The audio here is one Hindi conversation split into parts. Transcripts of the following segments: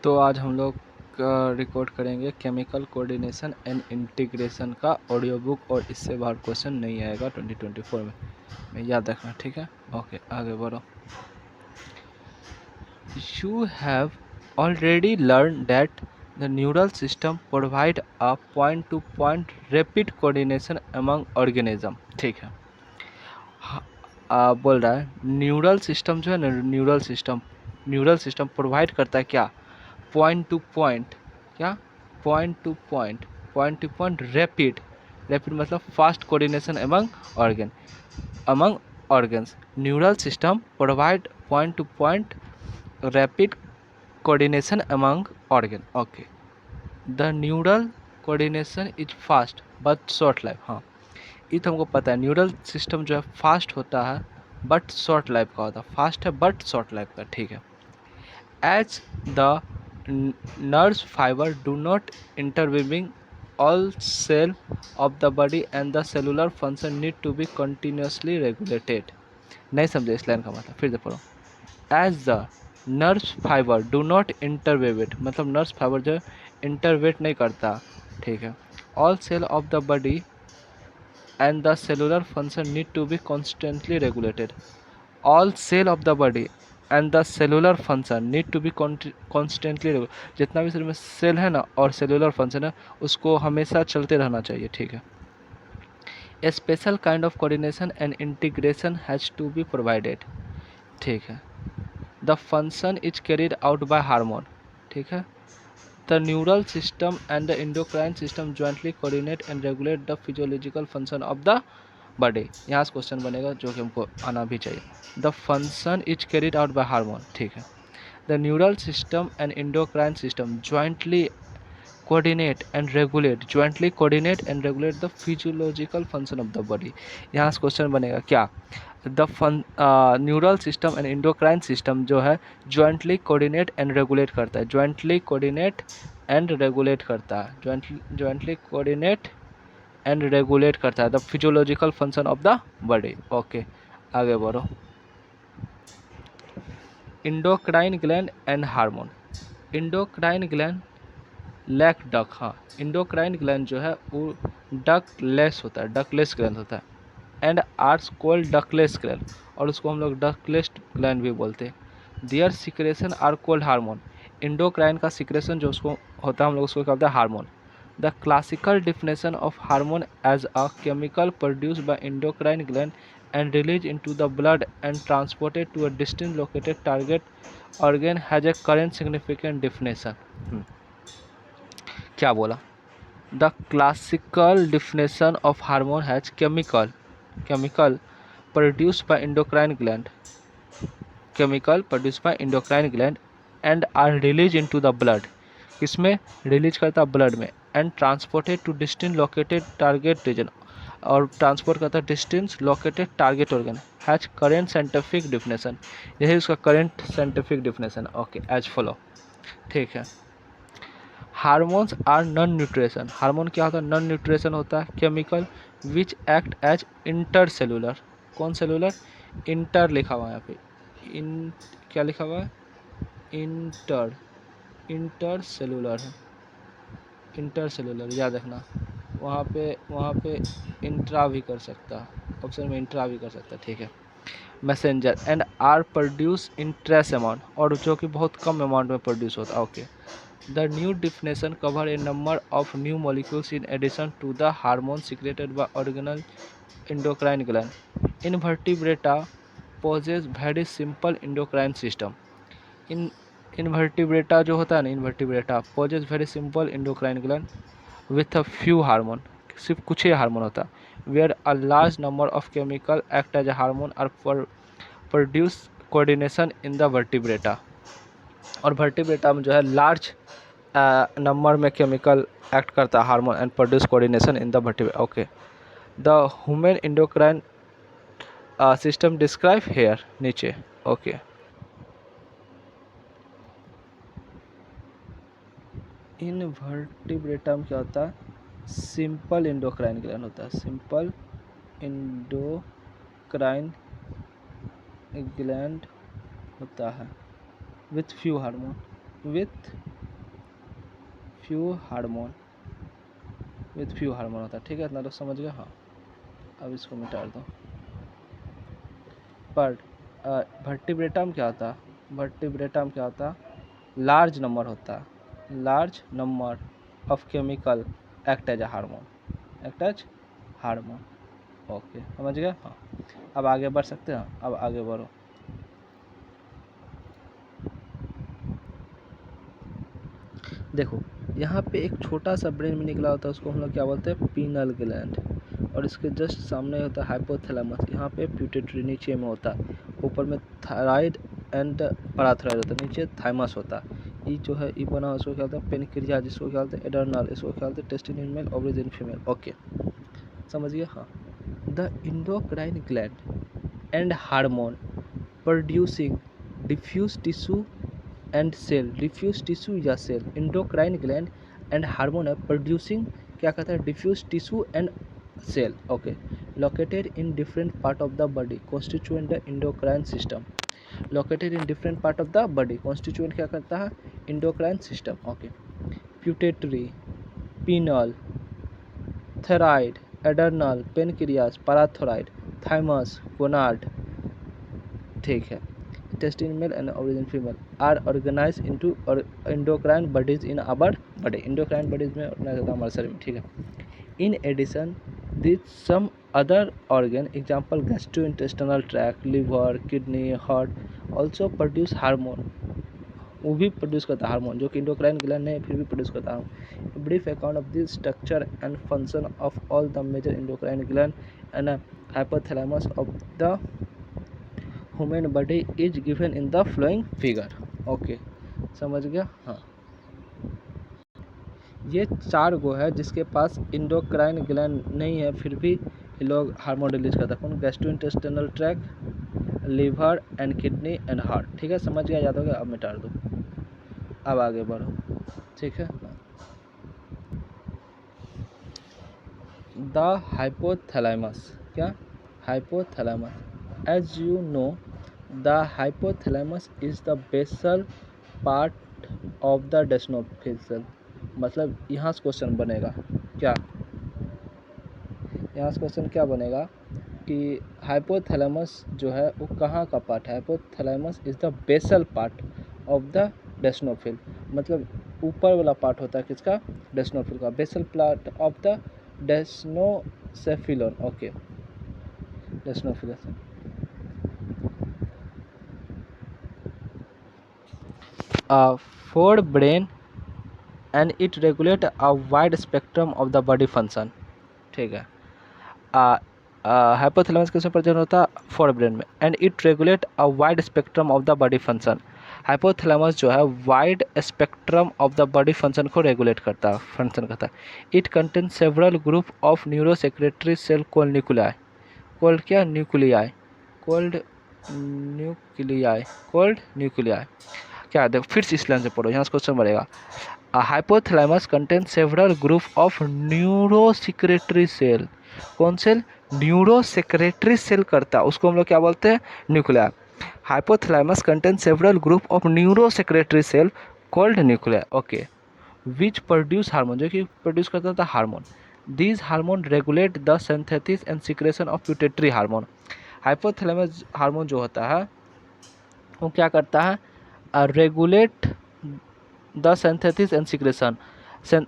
तो आज हम लोग रिकॉर्ड करेंगे केमिकल कोऑर्डिनेशन एंड इंटीग्रेशन का ऑडियो बुक, और इससे बाहर क्वेश्चन नहीं आएगा 2024 में याद रखना, ठीक है। ओके, आगे बढ़ो। You have already learn that the neural system provide a point to point rapid coordination among organism, ठीक है। बोल रहा है न्यूरल सिस्टम जो है ना, न्यूरल सिस्टम प्रोवाइड करता है क्या, पॉइंट टू पॉइंट, क्या, point to point rapid, rapid मतलब fast coordination among organs. Neural system provide point to point rapid coordination among organ. Okay, the neural coordination is fast but short life. हाँ, ये तो हमको पता है, न्यूरल सिस्टम जो है फास्ट होता है बट शॉर्ट लाइफ का होता है, फास्ट है बट शॉर्ट लाइफ का, ठीक है। As the nerve fiber do not interweaving, all cell of the body and the cellular function need to be continuously regulated. नहीं समझे इस लाइन का मतलब, फिर से पढ़ो। As the nerve fiber do not interweave, मतलब नर्व फाइबर जो इंटरवेट नहीं करता, ठीक है। All cell of the body and the cellular function need to be constantly regulated. All cell of the body and the cellular function need to be constantly regulated. जितना भी शरीर में सेल है ना और सेलुलर फंक्शन है उसको हमेशा चलते रहना चाहिए, ठीक है। A special kind of coordination and integration has to be provided, ठीक है। The function is carried out by hormone, ठीक है। The neural system and the endocrine system jointly coordinate and regulate the physiological function of the body. यहाँ से क्वेश्चन बनेगा जो कि हमको आना भी चाहिए। The function is carried out by hormone, ठीक है। The neural system and endocrine system jointly coordinate and regulate the physiological function of the body। यहाँ से क्वेश्चन बनेगा क्या, the neural system and endocrine system जो है ज्वाइंटली कोऑर्डिनेट एंड रेगुलेट करता है, ज्वाइंटली कोऑर्डिनेट एंड रेगुलेट करता है, ज्वाइंटली कोऑर्डिनेट एंड रेगुलेट करता है the physiological function of the body. Okay, आगे बढ़ो। Endocrine gland and hormone. Endocrine gland lack duct, हाँ, इंडोक्राइन ग्लैंड जो है वो डकलेस होता है, डकलेस ग्लैंड होता है। And are called ductless gland, और उसको हम लोग डकलेस ग्लैंड भी बोलते हैं। Their secretion are called hormone. Endocrine का सिक्रेशन जो उसको होता है हम लोग उसको कहते हैं hormone. The classical definition of hormone as a chemical produced by endocrine gland and released into the blood and transported to a distinct located target organ has a current significant definition. क्या बोला? The classical definition of hormone has chemical produced by endocrine gland, and are released into the blood. किसमें रिलीज करता है, ब्लड में। And transported to distant located target region, और ट्रांसपोर्ट करता है distance located target organ. Has current scientific definition, यही उसका current scientific definition. Okay, as follow, ठीक है। Hormones are non nutrition. Hormone क्या होता है, नॉन न्यूट्रिशन होता है chemical which act as inter cellular. कौन सेलुलर, इंटर लिखा हुआ है यहाँ पे, इन क्या लिखा हुआ है, इंटर सेलुलर है, इंटर सेलुलर याद रखना। वहाँ पे इंट्रा भी कर सकता है, ऑप्शन में इंट्रा भी कर सकता है, ठीक है। Messenger and are produce in trace amount, और जो कि बहुत कम अमाउंट में प्रोड्यूस होता है। Okay, the new definition cover a number of new molecules in addition to the hormone secreted by organelle endocrine gland. Invertebrata possess very simple endocrine system. In invertebrata जो होता है ना, invertebrata possess very simple endocrine gland with a few hormone, सिर्फ कुछ ही हार्मोन होता है। Where a large number of chemical act as a hormone are produce coordination in the vertebrata, और वर्टिब्रेटा में जो है लार्ज नंबर में केमिकल एक्ट करता है hormone and produce coordination in the vertebrata. Okay, the human endocrine system describe here, नीचे। ओके, इनवर्टिब्रेटा में क्या होता है, सिंपल इंडोक्राइन ग्लैंड होता है, सिंपल इंडोक्राइन ग्लैंड होता है with few hormone, with few hormone, with few hormone होता है। ठीक है, इतना तो समझ गए। हाँ, अब इसको मिटा दो। पर वर्टिब्रेटम क्या होता है? वर्टिब्रेटम क्या होता है? लार्ज नंबर होता है, large number of chemical act as hormone, act as hormone. Okay, समझ गए। हाँ, अब आगे बढ़ सकते हैं। अब आगे बढ़ो। देखो, यहाँ पे एक छोटा सा ब्रेन में निकला होता है, उसको हम लोग क्या बोलते हैं? Penal gland. और इसके जस्ट सामने होता है हाइपोथैलेमस। यहाँ पे प्यूटेटरी नीचे में होता है, ऊपर में थायराइड एंड पैराथायराइड होता है, नीचे थाइमस होता है। ये जो है ये बना उसको क्या बोलते हैं? पेनक्रियाज, जिसको क्या बोलते हैं? एडर्नल, इसको क्या बोलते हैं? Testes in male, ovaries in female. Okay, समझ गए। हाँ, the endocrine gland and hormone producing diffuse tissue and cell, diffuse tissue या cell, endocrine gland and hormone है प्रोड्यूसिंग, क्या कहता है? Diffuse tissue and cell. Okay, located in different part of the body constituent the endocrine system, located in different part of the body constituent क्या करता है? Endocrine system. Okay, pituitary, pineal, thyroid, adrenal, pancreas, parathyroid, thymus, gonad, ठीक है, intestine male and origin female are organized into endocrine bodies in our body, endocrine bodies में organize होता है हमारे शरीर में। ठीक है, in addition these some other organ example gastrointestinal tract, liver, kidney, heart also produce hormone, वो भी प्रोड्यूस करता है हार्मोन, जो कि इंडोक्राइन ग्लैंड नहीं फिर भी प्रोड्यूस करता है। Brief account of this structure and function of all the major endocrine gland and hypothalamus of the human body is given in the following figure. Okay, समझ गया। हाँ, ये 4 गो है जिसके पास इंडोक्राइन ग्लैंड नहीं है, फिर भी ये लोग हार्मोन रिलीज करता है। कौन? Gastrointestinal tract, liver and kidney and heart. ठीक है, समझ गया, याद हो गया। अब मिटा दो, अब आगे बढ़ो। ठीक है, द हाइपोथैलेमस, क्या? Hypothalamus, as you know the hypothalamus is the basal part of the diencephalon. मतलब यहाँ से क्वेश्चन बनेगा क्या? यहाँ से क्वेश्चन क्या बनेगा कि हाइपोथैलेमस जो है वो कहाँ का पार्ट है? Hypothalamus is the basal part of the diencephalon, मतलब ऊपर वाला पार्ट होता है किसका? डेस्नोफिल का, basal part of the diencephalon. Okay, diencephalon. For brain and it regulate a wide spectrum of the body function। ठीक है, हाइपोथैलेमस किसमें प्रेजेंट होता है? फॉर ब्रेन में। And it regulate a wide spectrum of the body function, hypothalamus जो है wide spectrum of the body function को रेगुलेट करता है, फंक्शन करता है। It contain several group of neuro secretary cell called nuclei, called क्या? Nuclei, called nuclei, called nuclei. क्या? देखो फिर से इस लाइन से पढ़ो, यहाँ से क्वेश्चन बढ़ेगा। Hypothalamus contain several group of neuro secretary cell, कौन सेल? न्यूरो सेक्रेटरी सेल करता है, उसको हम लोग क्या बोलते हैं? Nuclei. Hypothalamus contain several group of neuro secretary cell called nuclei. Okay, which produce hormone, जो कि प्रोड्यूस करता था hormone. These hormone regulate the synthesis and secretion of pituitary hormone. Hypothalamus hormone जो होता है वो क्या करता है? Regulate the synthesis and secretion,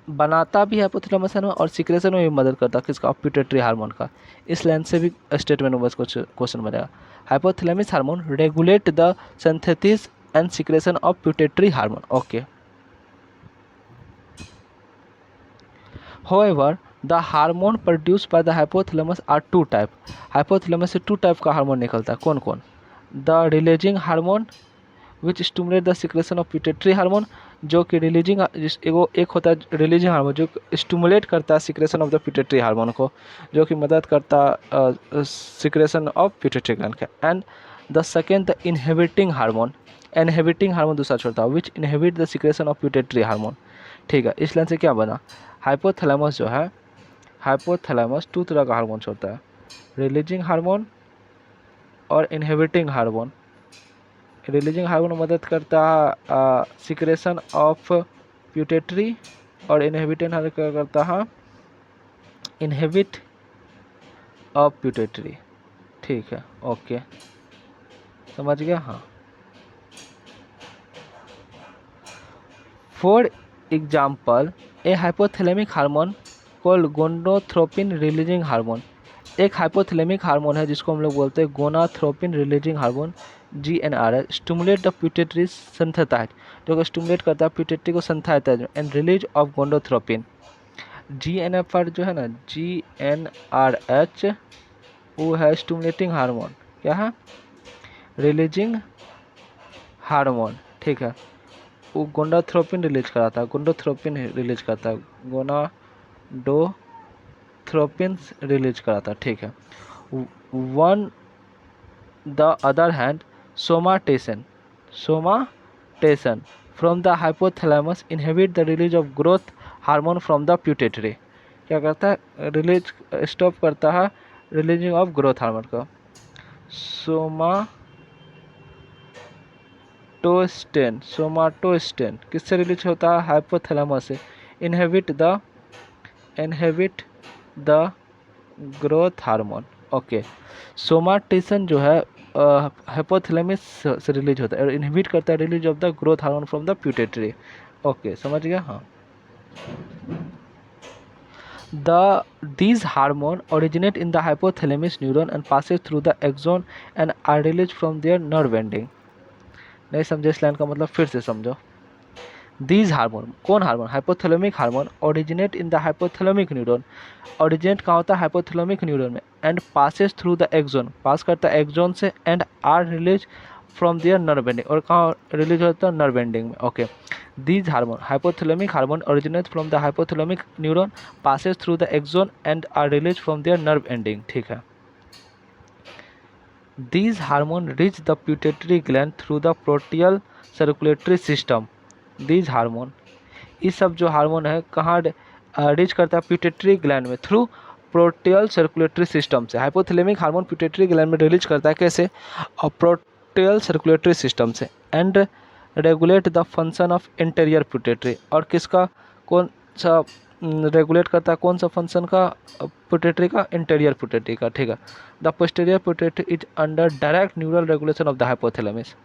बनाता भी है हाइपोथैलेमस हार्मोन और सिक्रेशन में भी मदद करता है किसका? प्यूटेटरी हार्मोन का। इस लाइन से भी स्टेटमेंट में बस कुछ क्वेश्चन बनेगा। Hypothalamus hormone regulate the synthesis and secretion of pituitary hormone. Okay, however the hormone produced by the hypothalamus are two type, hypothalamus से 2 टाइप का हार्मोन निकलता है। कौन कौन? The releasing hormone which stimulate the secretion of pituitary hormone, जो कि रिलीजिंग एक होता है रिलीजिंग हार्मोन जो स्टिमुलेट करता है सिक्रेशन ऑफ द प्यूटेटरी हार्मोन को, जो कि मदद करता है सिक्रेशन ऑफ प्यूटेटरी ग्लैंड का। And the second the inhibiting hormone, inhibiting hormone दूसरा छोड़ता है which inhibit the secretion of pituitary hormone. ठीक है, इस लाइन से क्या बना? हाइपोथैलेमस जो है, हाइपोथैलेमस 2 तरह का हार्मोन छोड़ता है, रिलीजिंग हार्मोन और इनहिबिटिंग हार्मोन, रिलीजिंग हार्मोन मदद करता है सिक्रेशन ऑफ प्यूटेटरी, और इनहिबिटेंट क्या करता है, इनहिबिट ऑफ प्यूटेटरी। ठीक है, ओके, समझ गया। हाँ, for example a hypothalamic hormone called gonadotropin releasing hormone. एक हाइपोथैलेमिक हार्मोन है जिसको हम लोग बोलते हैं gonadotropin releasing hormone, GnRH, stimulate the pituitary synthesise, जो स्टिमुलेट करता है प्यूटेटरी को synthesise and release of gonadotropin. GnFR जो है ना, GnRH, वो है स्टिमुलेटिंग हार्मोन, क्या है, रिलीजिंग हार्मोन। ठीक है, वो गोनाथ्रोपिन रिलीज कराता है, गोनाथ्रोपिन रिलीज करता है, गोनाडोथ्रोपिन रिलीज कराता है। ठीक है, on the other hand somatostatin from the hypothalamus inhibit the release of growth hormone from the pituitary. क्या करता है, रिलीज स्टॉप करता है रिलीजिंग ऑफ ग्रोथ हार्मोन का। सोमाटोस्टेन किससे रिलीज होता है, हाइपोथैलेमस से। Inhibit the growth hormone. Okay, somatostatin जो है हाइपोथैलेमस से रिलीज होता है और इनहिबिट करता है release of the growth hormone from the प्यूटेटरी। Okay, समझ गया। हाँ, these hormone originate in the hypothalamus neuron and passes through the axon and are released from their nerve ending। नहीं समझे इस लाइन का मतलब फिर से समझो। दीज हार्मोन, कौन hormone, hypothalamic hormone, originate in the hypothalamic neuron. Originate कहाँ होता है, हाइपोथैलेमिक न्यूरॉन में, and passes through the axon, pass करता है एक्सोन से, and are release from their nerve ending, और कहाँ रिलीज होता है, नर्व एंडिंग में। Okay, these hormone, hypothalamic hormone originate from the hypothalamic neuron, passes through the axon and are release from their nerve ending. ठीक है, these hormones reach the pituitary gland through the proteal circulatory system। these hormone, ये सब जो हार्मोन है कहाँ रीच करता है, प्यूटेटरी ग्लैंड में, थ्रू प्रोटियल सर्कुलेटरी सिस्टम से। हाइपोथैलेमिक हार्मोन प्यूटेटरी ग्लैंड में रिलीज करता है, कैसे, और प्रोटियल सर्कुलेटरी सिस्टम से, and regulate the function of interior प्यूटेटरी, और किसका, कौन सा रेगुलेट करता है, कौन सा फंक्शन का, प्यूटेटरी का, इंटीरियर प्यूटेटरी का। ठीक है, the posterior प्यूटेटरी is under direct neural regulation of the hypothalamus.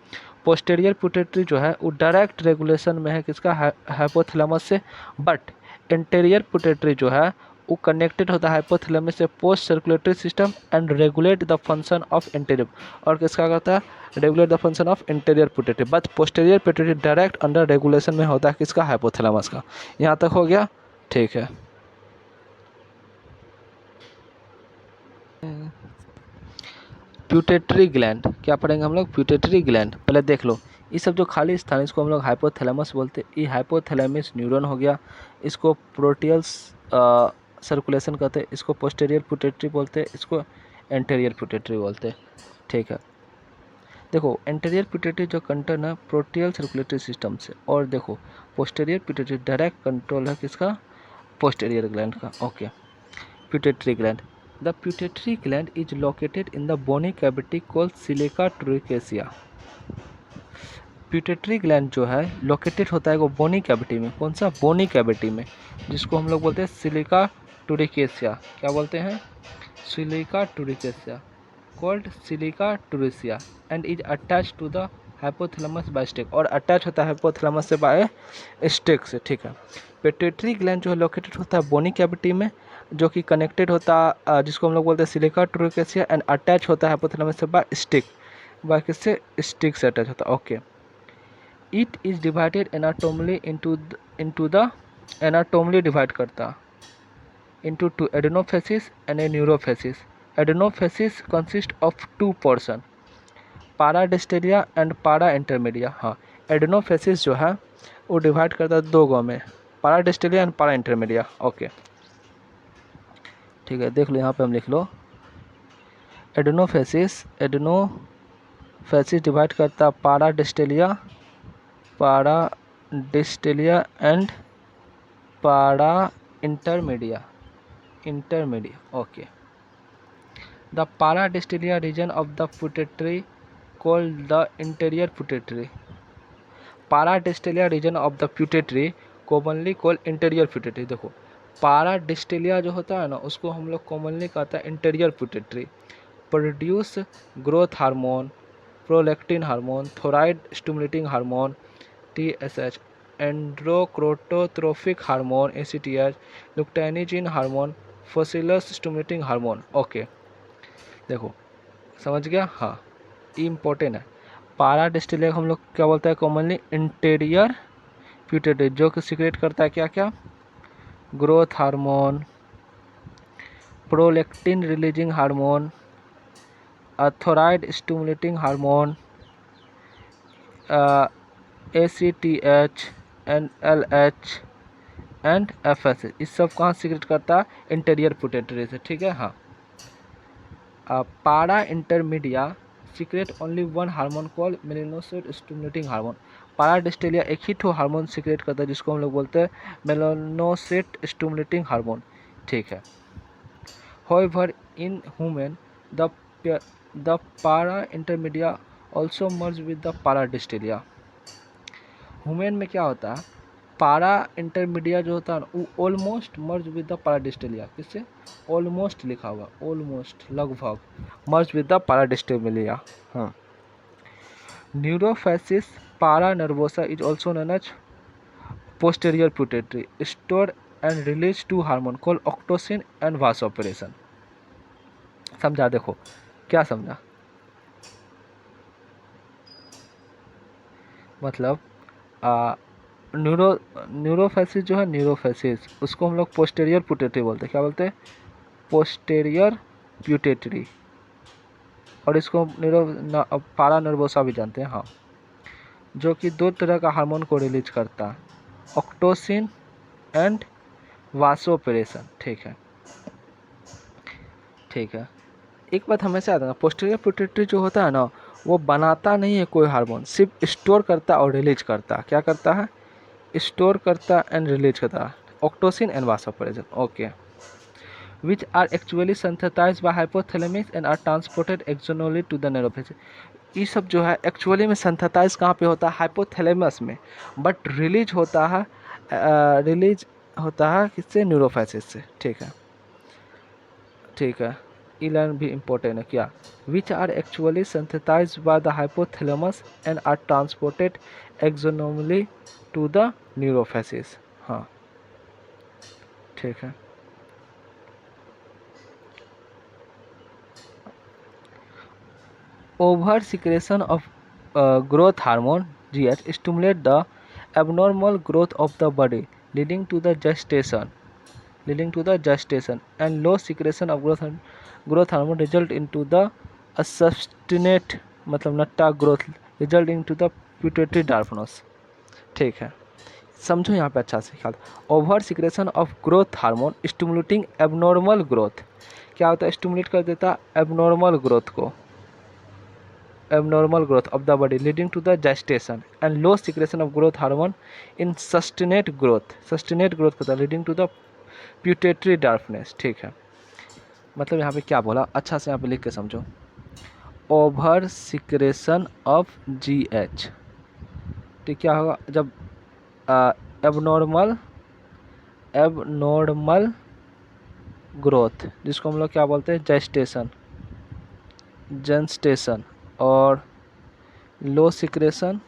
Posterior प्यूटेटरी जो है वो डायरेक्ट रेगुलेशन में है किसका, हाइपोथैलेमस से, बट इंटीरियर प्यूटेटरी जो है वो कनेक्टेड होता है हाइपोथैलेमस से post circulatory system and regulate the function of interior, और किसका करता है, regulate the function of interior प्यूटेटरी, but posterior प्यूटेटरी direct under regulation में होता है किसका, हाइपोथैलेमस का। यहाँ तक हो गया। ठीक है, प्यूटेटरी ग्लैंड क्या पढ़ेंगे हम लोग, प्यूटेटरी ग्लैंड पहले देख लो। ये सब जो खाली स्थान इसको हम लोग हाइपोथैलेमस बोलते हैं। ये हाइपोथैलेमस न्यूरॉन हो गया, इसको प्रोटियल्स सर्कुलेशन कहते हैं, इसको पोस्टीरियर प्यूटेटरी बोलते हैं, इसको एंटीरियर प्यूटेटरी बोलते हैं। ठीक है, देखो एंटीरियर प्यूटेटरी जो कंटर्न है प्रोटियल सर्कुलेटरी सिस्टम से, और देखो पोस्टीरियर प्यूटेटरी डायरेक्ट कंट्रोल है किसका, पोस्टीरियर ग्लैंड का। Okay, pituitary gland, the pituitary gland is located in the bony cavity called sella turcica. Pituitary gland जो है लोकेटेड होता है वो बोनी कैविटी में, कौन सा, बोनी कैविटी में, जिसको हम लोग बोलते हैं सिलिका ट्यूरिकेसिया। क्या बोलते हैं, sella turcica, called sella turcica, and is attach to the hypothalamus by stalk, और अटैच होता है हाइपोथैलेमस से बाय स्टिक से। ठीक है, पिट्यूटरी ग्लैंड जो है लोकेटेड होता है बोनी कैविटी में, जो कि कनेक्टेड होता है जिसको हम लोग बोलते हैं सिलिका ट्यूरिकेसिया, एंड अटैच होता है हाइपोथैलेमस से बाय स्टिक, बाय किससे, स्टिक से अटैच होता है। Okay, it is divided anatomically into the anatomically divide करता into two adenophysis and a neurophysis। Adenophysis consists of two portion, paradystelia and para intermedia। हाँ, एडेनोफेसिस जो है वो डिवाइड करता है दो गो में, paradystelia and para intermedia। Okay, ठीक है, देख लो यहाँ पे हम लिख लो, एडेनोफेसिस डिवाइड करता paradystelia and para intermedia। Okay, the paradystelia region of the pituitary called the interior pituitary. Paradystelia region of the pituitary commonly called interior pituitary. देखो paradystelia जो होता है ना उसको हम लोग commonly कहता है interior pituitary. Produce growth hormone, prolactin hormone, thyroid stimulating hormone TSH, adrenocorticotrophic hormone ACTH, luteinising hormone, फोसिलस स्टिमुलेटिंग हार्मोन. ओके देखो समझ गया. हाँ ये इम्पोर्टेंट है. पाराडिस्टिलिया हम लोग क्या बोलते हैं कॉमनली इंटीरियर प्यूटेटरी, जो कि सिक्रेट करता है क्या क्या, growth hormone, prolactin releasing hormone, thyroid stimulating hormone, ACTH, NLH and FSH. इस सब कहाँ सीक्रेट करता है, इंटीरियर प्यूटेटरी से. ठीक है. हाँ pars intermedia secrete only one hormone call melanocyte stimulating hormone. Pars distalis एक ही ठो हार्मोन सीक्रेट करता है जिसको हम लोग बोलते हैं मेलानोसाइट स्टिमुलेटिंग हार्मोन. ठीक है. However, in human, the para intermedia also merge with the paradystelia. Human में क्या होता है, पारा इंटरमीडिया जो होता है ना वो ऑलमोस्ट मर्ज विद द पाराडिस्टेलिया. किससे, ऑलमोस्ट लिखा हुआ, ऑलमोस्ट लगभग मर्ज विद द पाराडिस्टेलिया. हाँ. Neurohypophysis pars nervosa is also known as posterior pituitary, store and release two hormone call oxytocin and vasopressin. समझा. देखो क्या समझा, मतलब न्यूरोफेसिस जो है, न्यूरोफेसिस उसको हम लोग पोस्टेरियर प्यूटेटरी बोलते हैं. क्या बोलते हैं, पोस्टेरियर प्यूटेटरी. और इसको पारा नर्वोसा भी जानते हैं. हाँ. जो कि दो तरह का हार्मोन को रिलीज करता है, ऑक्टोसिन एंड वासोप्रेसन. ठीक है. ठीक है. एक बात हमेशा याद रखना, पोस्टेरियर प्यूटेटरी जो होता है ना वो बनाता नहीं है कोई हार्मोन, सिर्फ स्टोर करता और रिलीज करता. क्या करता है, स्टोर करता एंड रिलीज करता. Oxytocin and vasopressin. Okay. Which are actually synthesised by hypothalamus and are transported axonally to the neurohypophysis. ये सब जो है एक्चुअली में सिंथेसाइज कहाँ पे होता है, हाइपोथैलेमस में, बट रिलीज होता है किससे, न्यूरोफेसिस से. ठीक है. ठीक है. इलान भी इम्पोर्टेंट है. क्या, which are actually synthesised by the hypothalamus and are transported axonally to the neurohypophysis. हाँ. ठीक है. Over secretion of growth hormone GH stimulate the abnormal growth of the body leading to the gestation and low secretion of growth hormone result into the sustained मतलब Natta growth result into the pituitary darkness. ठीक है. समझो यहाँ पे अच्छा से ख्याल. Over secretion of growth hormone stimulating abnormal growth. क्या होता है, स्टिमुलेट कर देता एबनॉर्मल ग्रोथ को, abnormal growth of the body leading to the gestation and low secretion of growth hormone in sustained growth होता leading to the pituitary darkness. ठीक है. मतलब यहाँ पे क्या बोला, अच्छा से यहाँ पे लिख के समझो. Over secretion of GH. ठीक. क्या होगा, जब एबनॉर्मल ग्रोथ जिसको हम लोग क्या बोलते हैं, जेस्टेशन और लो सिक्रेशन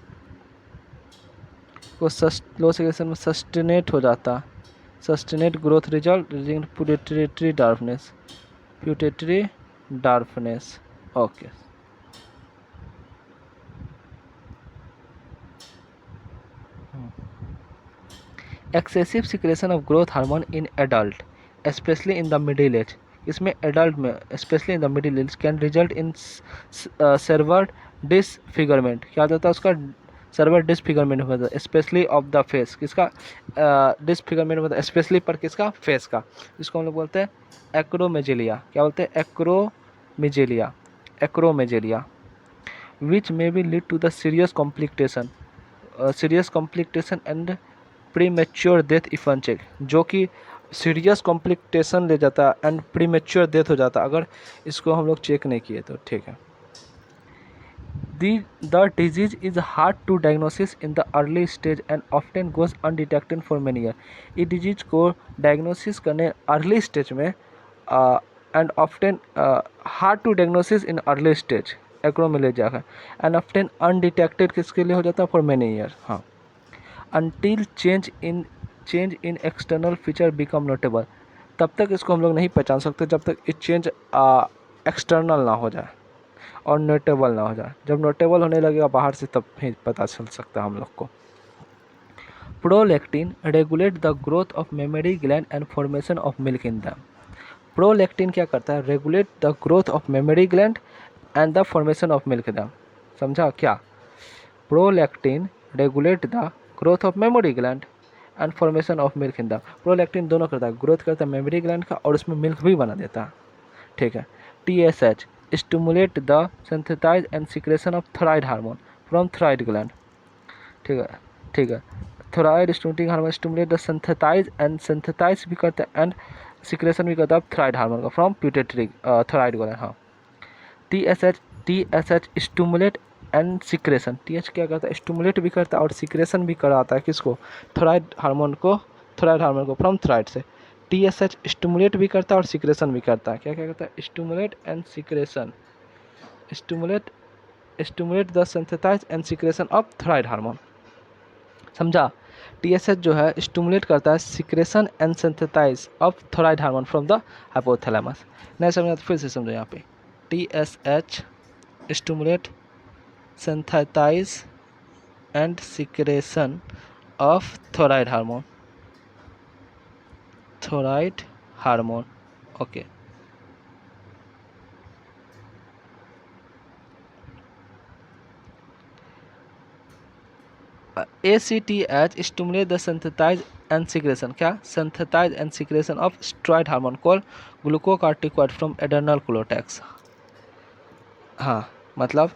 में सस्टेनेट हो जाता, sustained growth result pituitary darkness. Okay. Excessive secretion of growth hormone in adult especially in the middle age. इसमें एडल्ट में especially in the middle age can result in severe disfigurement. क्या होता है उसका, सर्वर डिसफिगरमेंट होता है स्पेशली ऑफ द फेस. किसका डिसफिगरमेंट होता है, स्पेशली पर किसका, फेस का. जिसको हम लोग बोलते हैं एक्रोमेजेलिया. क्या बोलते हैं, acromegaly which may be lead to the serious complication and premature death if unchecked. जो कि सीरियस कॉम्प्लिकेशन ले जाता एंड प्रीमेच्योर डेथ हो जाता अगर इसको हम लोग चेक नहीं किए तो. ठीक है. The disease is hard to diagnosis in the early stage and often goes undetected for many years. इस डिजीज को डायग्नोसिस करने अर्ली स्टेज में and often hard to diagnosis in early stage acromegaly का एंड ऑफ्टन अनडिटेक्टेड किसके लिए हो जाता है फॉर मेनी ईयर. हाँ, until change in external feature become notable. तब तक इसको हम लोग नहीं पहचान सकते जब तक ये चेंज एक्सटर्नल ना हो जाए और नोटेबल ना हो जाए. जब नोटेबल होने लगेगा बाहर से तब ही पता चल सकता है हम लोग को. Prolactin regulate the growth of memory gland and formation of milk in them. Prolactin क्या करता है? Regulate the growth of memory gland and the formation of milk them. समझा क्या? Prolactin regulate the growth of memory gland and formation of milk in the. Prolactin दोनों करता है, ग्रोथ करता है मेमोरी ग्लैंड का और उसमें मिल्क भी बना देता है. ठीक है. TSH stimulate the synthesize and secretion of thyroid hormone from thyroid gland. ठीक है, ठीक है. Thyroid stimulating hormone stimulate the synthesize भी करता है एंड सिक्रेशन भी करता है थायराइड हार्मोन का फ्रॉम प्यूटेटरी थायराइड ग्लैंड. हाँ. TSH stimulate and secretion. TH क्या करता है? स्टिमुलेट भी करता है और सिक्रेशन भी कराता है किसको? थायराइड हार्मोन को फ्रॉम थायराइड से. TSH स्टिमुलेट भी करता है और सिक्रेशन भी करता है. क्या क्या करता है? Stimulate and secretion. Stimulate the synthesize and secretion of thyroid hormone. समझा? TSH जो है स्टिमुलेट करता है secretion and synthesize of thyroid hormone from the hypothalamus. नहीं समझा तो फिर से समझो. यहाँ पे TSH stimulate synthesize and secretion of thyroid hormone. Okay. ACTH stimulate the synthesize and secretion. क्या? Synthesize and secretion of steroid hormone called glucocorticoid from adrenal cortex. हाँ, मतलब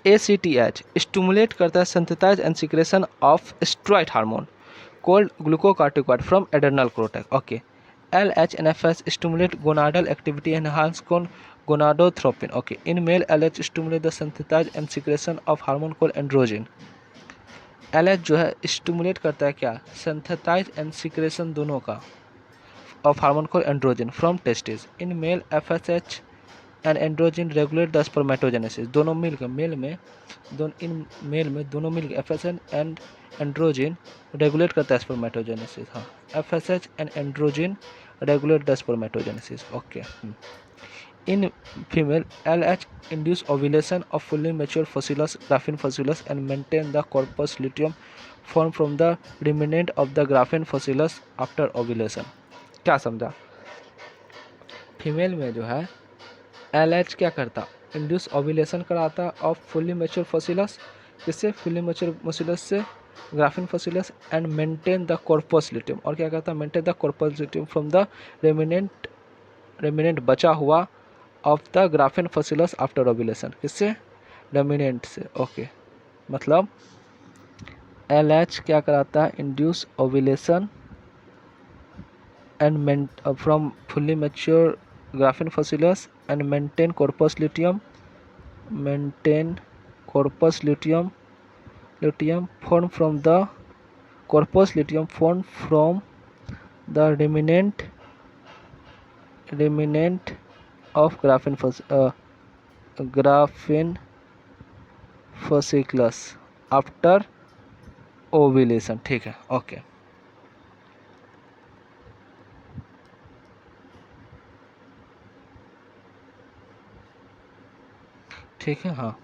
ACTH स्टिमुलेट करता है synthesize and secretion of steroid hormone called glucocorticoid from adrenal cortex. Okay. LHNFS stimulate gonadal activity enhance gonadotropin. Okay. In male LH stimulate the synthesize and secretion of hormone called androgen. LH जो है स्टिमुलेट करता है क्या? सिंथेसाइज एंड सिक्रेशन दोनों का of hormone called androgen from testis. In male FSH and androgen regulate the spermatogenesis. दोनों मिलकर मेल में दोनों मिलकर FSH एंड एंड्रोजन रेगुलेट करता है स्पर्मेटोजेनेसिस. हाँ, FSH and androgen regulate the spermatogenesis. Okay. In female LH induce ovulation of fully mature fossils graphene fossils and maintain the corpus luteum formed from the remnant of the graphene fossils after ovulation. क्या समझा? फीमेल में जो है LH क्या करता? इंड्यूस ओव्यूलेशन कराता ऑफ फुली मैच्योर फोसिलस. किससे? फुली मैच्योर फोसिलस से Graafian follicles and maintain the corpus luteum. और क्या करता? Maintain the corpus luteum from the remnant बचा हुआ of the Graafian follicles after ovulation. किससे? रेमिनेंट से. ओके. मतलब LH क्या कराता है? Induce ovulation and from fully mature graphene fossils and maintain corpus luteum formed from the corpus luteum formed from the remnant of graphene fossils after ovulation. ठीक है. ओके. ठीक है. हाँ.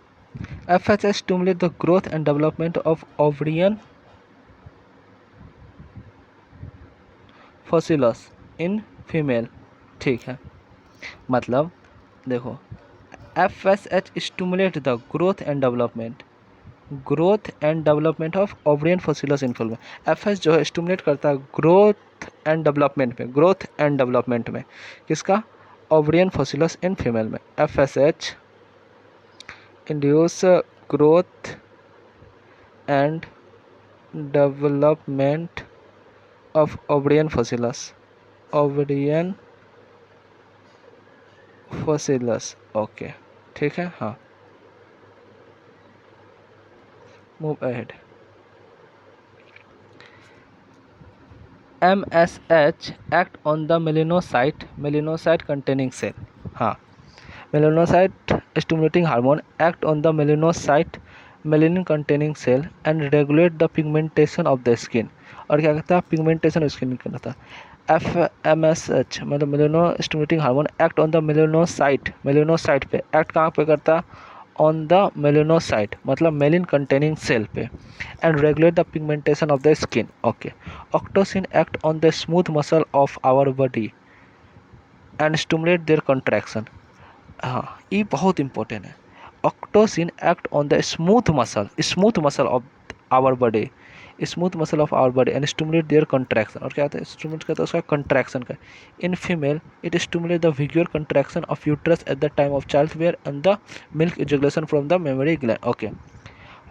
FSH stimulate the growth and development of ovarian fossils in female. ठीक है. मतलब देखो, FSH stimulate the growth and development of ovarian fossils in female. FSH जो है स्टिमुलेट करता है ग्रोथ एंड डेवलपमेंट में किसका? ओवरियन fossils इन फीमेल में. FSH induce growth and development of ovarian fossils. Okay. ठीक है. हाँ. Move ahead. MSH act on the melanocyte containing cell। हाँ, melanocyte stimulating hormone act on the melanocyte melanin containing cell and regulate the pigmentation of the skin। और क्या करता है, पिगमेंटेशन स्किन करता है। FMSH मतलब melano stimulating hormone act on the melanocyte पे एक्ट कहाँ पे करता है, ऑन द मेलेनोसाइट मतलब मेलिन कंटेनिंग सेल पे, and regulate the pigmentation of the skin. Okay. Oxytocin act on the smooth muscle of our body and stimulate their contraction. हाँ, ये बहुत इंपॉर्टेंट है। Oxytocin act on the smooth muscle of our body, smooth muscle of our body and stimulate their contraction. और क्या होता है, स्टिमुलेट करता है उसका कंट्रैक्शन का। In female it stimulate the vigour contraction of uterus at the time of child bear and the milk ejaculation from the memory gland. Okay.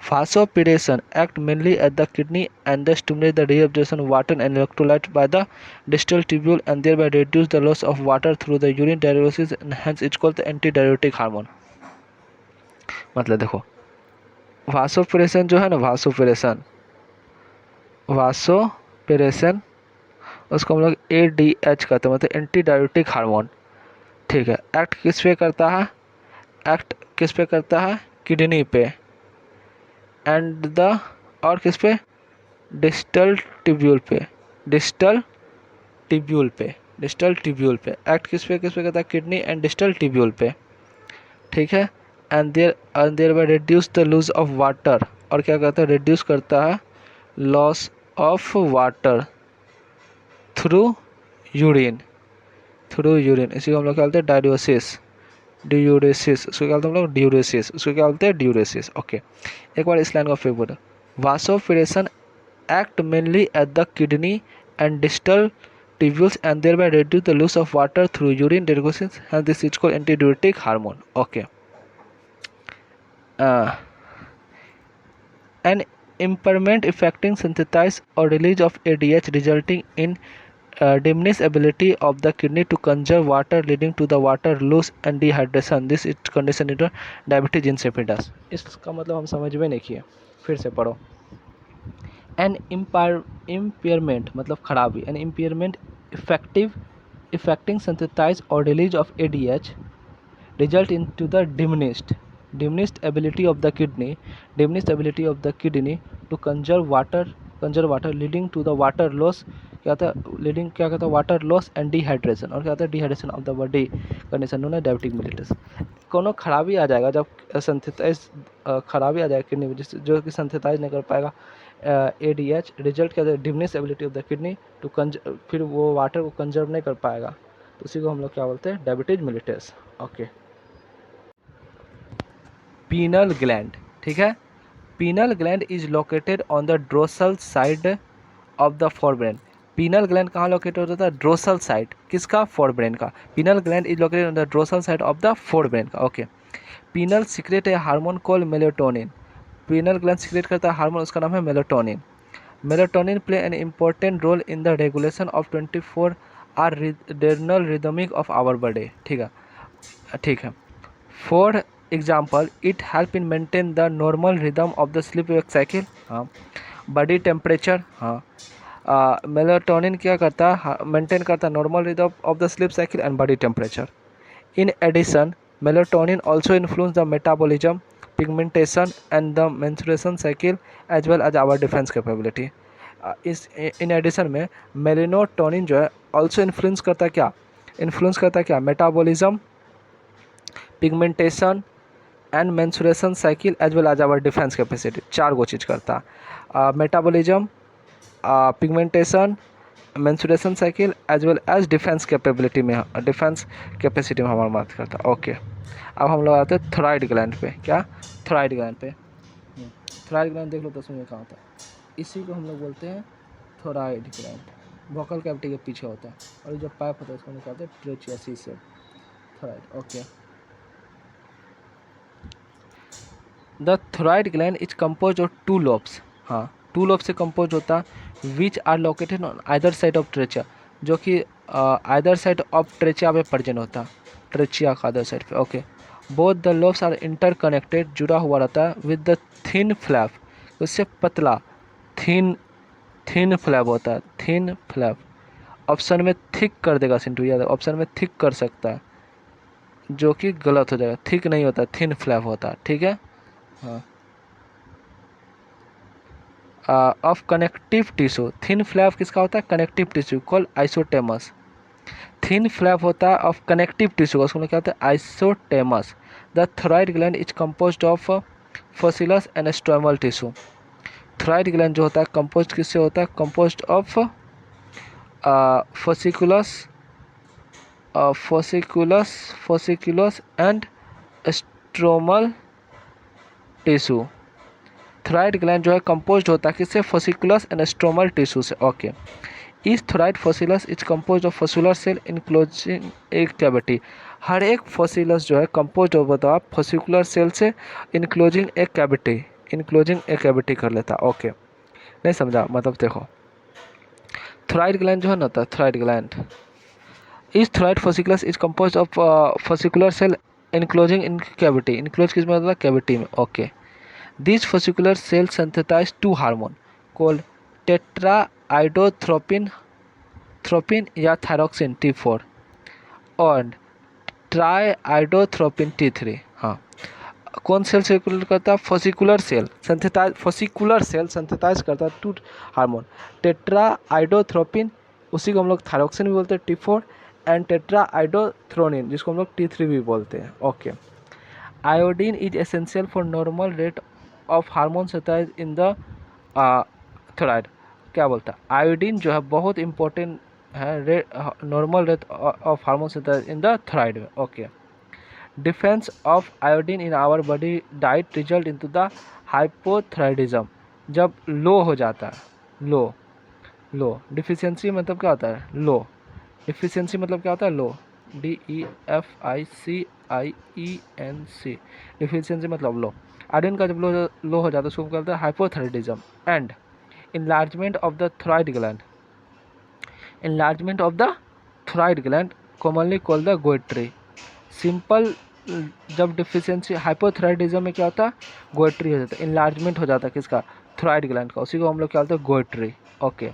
Vasopressin act mainly at the kidney and they stimulate the reabsorption of water and electrolyte by the distal tubule and thereby reduce the loss of water through the urine diuresis and hence it's called the antidiuretic hormone। मतलब देखो, वासोप्रेशन जो है ना, वासोप्रेशन उसको हम लोग ADH कहते हैं, मतलब एंटी डायरेटिक हार्मोन। ठीक है। एक्ट किस पे करता है, किडनी पे एंड द, और किस पे, डिस्टल ट्यूब्यूल पे एक्ट किस पे करता है, किडनी एंड डिस्टल ट्यूब्यूल पे। ठीक है। And thereby reduce the loose of water, और क्या करता है, रिड्यूस करता है loss of water through urine, इसी को हम लोग क्या बोलते हैं, ड्यूरेसिस, उसको क्या बोलते हैं हम लोग, उसको क्या बोलते हैं, ड्यूरेसिस। ओके। एक बार इस लाइन का फिर बोलो, वासोप्रेशन act mainly at the kidney and distal tubules and thereby reduce the loss of water through urine degradations, and this is called antidiuretic hormone। Okay। An impairment affecting synthesis or release of ADH resulting in diminished ability of the kidney to conserve water leading to the water loss and dehydration, this is condition into diabetes insipidus। इसका मतलब हम समझ में नहीं किए, फिर से पढ़ो। एन इम्पेयरमेंट मतलब खराबी, एन इम्पेयरमेंट इफेक्टिंग सिंथेसाइज और release of ADH result into the diminished ability of the kidney to conserve water leading to the water loss। क्या था, वाटर लॉस एंड डिहाइड्रेशन, और क्या होता है, dehydration of the body condition known as diabetic mellitus. कोनो खराबी आ जाएगा जब सिंथेसाइज, खराबी आ जाएगा किडनी में जो कि सिंथेसाइज नहीं कर पाएगा ADH, रिजल्ट क्या है, diminish ability of the kidney to फिर वो वाटर को कंजर्व नहीं कर पाएगा, तो उसी को हम लोग क्या बोलते हैं, diabetes mellitus. Okay. Pineal gland. ठीक है। Pineal gland is located on the dorsal side of the forebrain. Pineal gland कहाँ लोकेटेड होता है, ड्रोसल साइड, किसका, फोरब्रेन का। Pineal gland is located on the dorsal side of the forebrain का। Okay. Pineal secrete a hormone called melatonin. Pineal gland secrete करता है हार्मोन, उसका नाम है melatonin. Melatonin play an important role in the regulation of 24 hour diurnal rhythmic of our body. ठीक है। For example it help in maintain the normal rhythm of the sleep wake cycle. हाँ। Body temperature. हाँ। मेलेटोनिन क्या करता है, मेंटेन करता है normal rhythm of the sleep cycle and body temperature. In addition, melatonin also influences the metabolism, pigmentation, and the menstruation cycle as well as our defense capability। इस इन एडिशन में मेलेटोनिन जो है ऑल्सो इन्फ्लुएंस करता है क्या, metabolism, pigmentation and menstruation cycle as well as our defence capacity, चार गो चीज़ करता है। Metabolism, pigmentation, menstruation cycle as well as defence capacity में हमारा बात करता है। ओके। अब हम लोग आते हैं थायराइड ग्लैंड पे। क्या, थायराइड ग्लैंड पे, थायराइड ग्लैंड देख लो 10वीं में कहाँ होता है, इसी को हम लोग बोलते हैं थायराइड ग्लैंड। वोकल कैविटी के पीछे होता है, और जो पाइप होता है उसको हम कहते हैं ट्रेचियसिस से thyroid. Okay. The thyroid gland is compose of 2 lobes। हाँ, 2 lobes से कंपोज होता है, which are located on either side of trachea, जो कि आइदर साइड ऑफ ट्रेचिया पे प्रेजेंट होता है, ट्रेचिया का अदर साइड पे। Okay. Both the lobes are interconnected, जुड़ा हुआ रहता है विद द थिन फ्लैप, उससे पतला, थिन, थिन फ्लैप होता है, थिन फ्लैप। ऑप्शन में थिक कर देगा सिंटू, याद है, ऑप्शन में थिक कर सकता है, जो कि गलत हो जाएगा, थिक नहीं होता, थिन फ्लैप होता है, ठीक है। हाँ, of connective tissue, thin flap किसका होता है, connective tissue, call isthmus. Thin flap होता है ऑफ कनेक्टिव टिश्यू, उसको क्या होता है, isthmus. The thyroid gland is composed of follicles and stromal tissue. Thyroid gland जो होता है कंपोज्ड किससे होता है, composed of follicles, follicles and stromal tissue. Thyroid gland जो है कंपोज्ड होता है किससे, फॉसिकुलस एंड स्ट्रोमल टिश्यू से, ओके। इस थोराइड फॉसिलस is composed of follicular cell enclosing एक कैविटी। हर एक फॉसिलस जो है कंपोज्ड होता है फॉसिकुलर सेल से इनक्लोजिंग एक कैविटी, इनक्लोजिंग एक कैविटी कर लेता है, ओके। नहीं समझा, मतलब देखो, थोराइड ग्लैंड जो है ना होता है, थोराइड ग्लैंड, इस thyroid follicles is composed of follicular cell enclosing in cavity, enclose किस में होता है, कैविटी में, okay. This follicular cell synthesize two hormone called tetraiodothyronine, thyronine या थायरोक्सिन T4 और ट्राइआइडोथ्रोपिन T3। हाँ, कौन सेल सर्कुलेट करता है, follicular cell synthesise, फॉसिकुलर cell synthesise करता है टू हार्मोन, टेट्राआइडोथ्रोपिन, उसी को हम लोग थायरोक्सिन भी बोलते हैं T4, एंड टेट्राआइडोथ्रोनिन जिसको हम लोग T3 भी बोलते हैं, okay. Iodine is essential for normal rate of hormone synthesize in the thyroid. क्या बोलता है, आयोडीन जो है बहुत इंपॉर्टेंट है, rate, normal rate of hormone synthesize in the thyroid में, okay. Deficiency of iodine in our body diet result into the hypothyroidism. जब लो हो जाता है, लो, लो डिफिशियंसी मतलब क्या होता है, लो, डिफिशियंसी मतलब क्या होता है, लो, DEFICIENC, डिफिशियंसी मतलब लो। आयोडीन का जब लो हो जाता है उसको कहते हैं hypothyroidism. And enlargement of the thyroid gland, enlargement of the thyroid gland commonly called the goitry। Simple, जब डिफिशियंसी हाइपोथायराइडिज्म में क्या होता है, गोइट्री हो जाता है, इन्लार्जमेंट हो जाता है किसका, थोराइड ग्लैंड का, उसी को हम लोग क्या बोलते हैं, goitre, okay.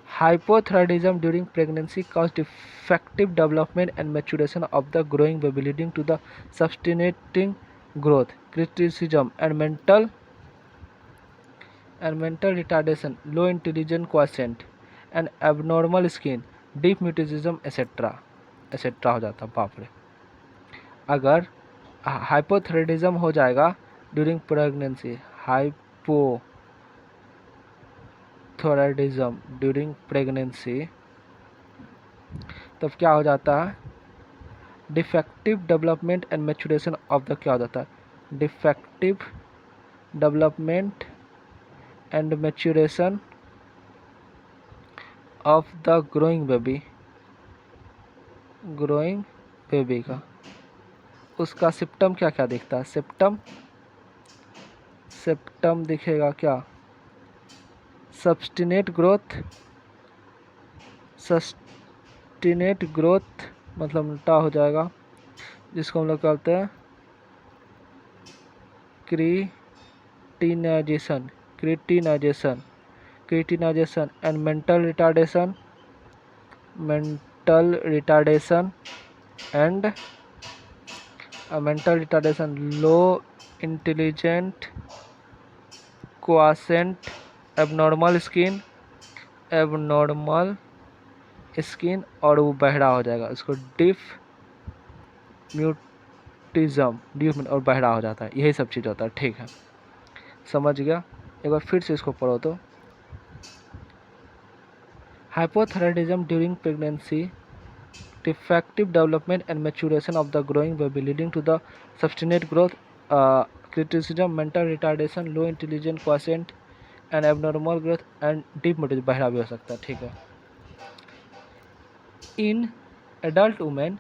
Hypothyroidism during pregnancy cause defective development and maturation of the growing baby leading to the stunted growth, cretinism and mental retardation, low intelligence quotient and abnormal skin, deep mutism etc etc हो जाता, बाप रे। अगर हाइपोथायराइडिज्म हो जाएगा during pregnancy, hypothyroidism during pregnancy, तब क्या हो जाता है, defective development and maturation of the, क्या हो जाता है, defective development and maturation of the growing baby का, उसका सिम्टम क्या क्या दिखता है, सिम्टम दिखेगा क्या, सस्टिनेट ग्रोथ मतलब उल्टा हो जाएगा, जिसको हम लोग कहते हैं cretinization and mental retardation, low intelligent quotient, abnormal skin और वो बहरा हो जाएगा, उसको डिफ म्यूटिज्म और बहरा हो जाता है, यही सब चीज़ होता है, ठीक है, समझ गया। एक बार फिर से इसको पढ़ो तो, hypothyroidism during pregnancy, defective development and maturation of the growing baby leading to the substandard growth, criticism, mental retardation, low intelligence quotient and abnormal growth and deep mutism, बहरा भी हो सकता है, ठीक है। In adult women,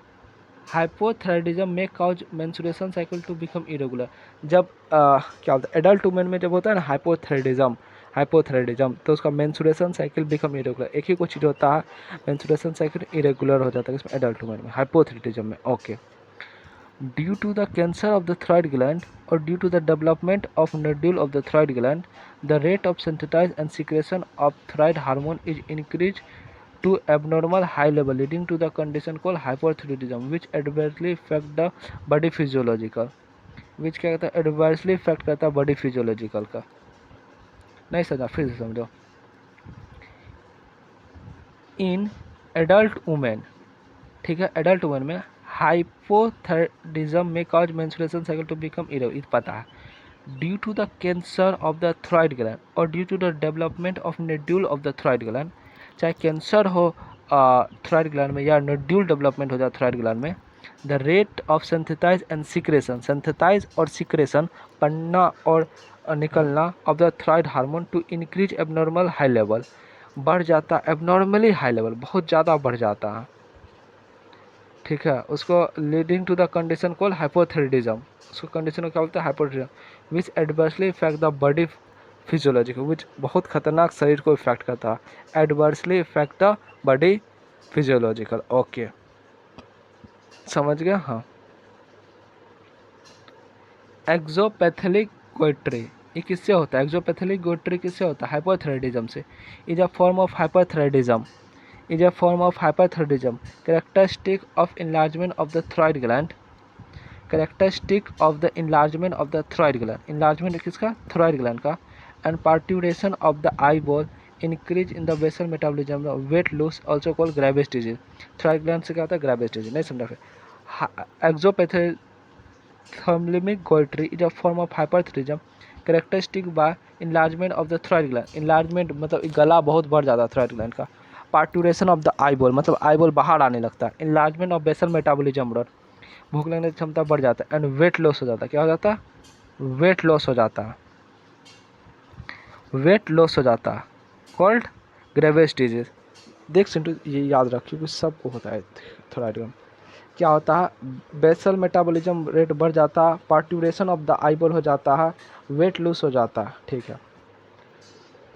हाइपोथायराइडिज्म में cause menstruation cycle to become irregular. जब क्या होता है, एडल्ट वुमेन में जब होता है ना हाइपोथायराइडिज्म तो उसका मेंस्ट्रुएशन साइकिल बिकम इरेगुलर, एक ही कुछ चीज़ होता है, मेंस्ट्रुएशन साइकिल इरेगुलर हो जाता है इसमें एडल्ट वुमेन में, हाइपोथायराइडिज्म में, okay. Due to the cancer of the thyroid gland or due to the development of nodule of the thyroid gland, the rate of synthesis and secretion of thyroid hormone is increased to abnormal high level, leading to the condition called hypothyroidism, which adversely affect the body physiological. which क्या कहता है एडवर्सली इफेक्ट करता है बॉडी फिजियोलॉजिकल का। नहीं समझा, फिर से समझो। इन एडल्ट वुमेन, ठीक है, एडल्ट वुमेन में हाइपोथायराइडिज्म में cause menstruation cycle to become irregular, पता है, due to the cancer of the thyroid gland और due to the development of nodule of the thyroid gland, चाहे कैंसर हो थ्राइड ग्लैंड में या नोड्यूल डेवलपमेंट हो जाए थ्राइड ग्लैंड में, the rate of synthesize and secretion, synthesize और सिक्रेशन, पन्ना और निकलना of the thyroid hormone to increase abnormal high level, बढ़ जाता, एबनॉर्मली हाई लेवल बहुत ज़्यादा बढ़ जाता है, ठीक है, उसको leading to the condition call hypothyroidism, उसको कंडीशन को क्या बोलते हैं hypothyroidism, which adversely effect the body physiological, which बहुत खतरनाक शरीर को इफेक्ट करता है, adversely effect the body physiological. Okay, समझ गया, हाँ। एक्सोपैथेलिक गोइट्री, ये किससे होता है, एक्सोपैथेलिक गोइट्री किससे होता है, हाइपोथायराइडिज्म से, is a form of hypothyroidism, is a form of hyperthyroidism characteristic of enlargement of the thyroid gland, characteristic of the enlargement of the thyroid gland, enlargement किसका, thyroid gland का, and parturition of the eyeball, increase in the basal metabolism, weight loss also called Graves disease, thyroid gland से क्या होता है Graves disease, नहीं समझा फिर। exophthalmic goiter is a form of hyperthyroidism characteristic by enlargement of the thyroid gland, enlargement मतलब गला बहुत बढ़ जाता है thyroid gland का, पार्टूरेशन ऑफ द आईबॉल मतलब आईबॉल बाहर आने लगता है, enlargement of basal metabolism blood, भूख लगने की क्षमता बढ़ जाता है, एंड वेट लॉस हो जाता है, क्या हो जाता है, वेट लॉस हो जाता है, वेट लॉस हो जाता है, कॉल्ड ग्रेवेस डिजीज। देख सिंटू ये याद रखिए कि सबको होता है थोड़ा क्या होता है, बेसल मेटाबॉलिज्म रेट बढ़ जाता है, पार्टूरेशन ऑफ द आईबॉल हो जाता है, वेट लॉस हो जाता है, ठीक है।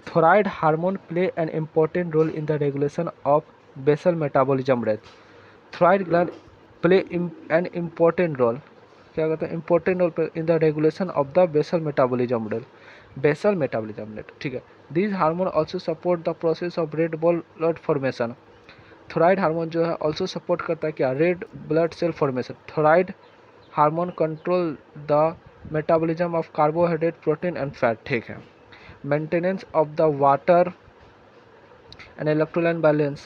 Thyroid hormone play an important role in the regulation of basal metabolism rate. Thyroid gland play an important role, क्या कहते हैं important role in the regulation of the basal metabolism rate. Basal metabolism rate, ठीक है। These hormone also support the process of red blood formation. Thyroid hormone जो है also support करता है क्या, red blood cell formation. Thyroid hormone control the metabolism of carbohydrate, protein and fat, ठीक है। Maintenance of the water and electrolyte balance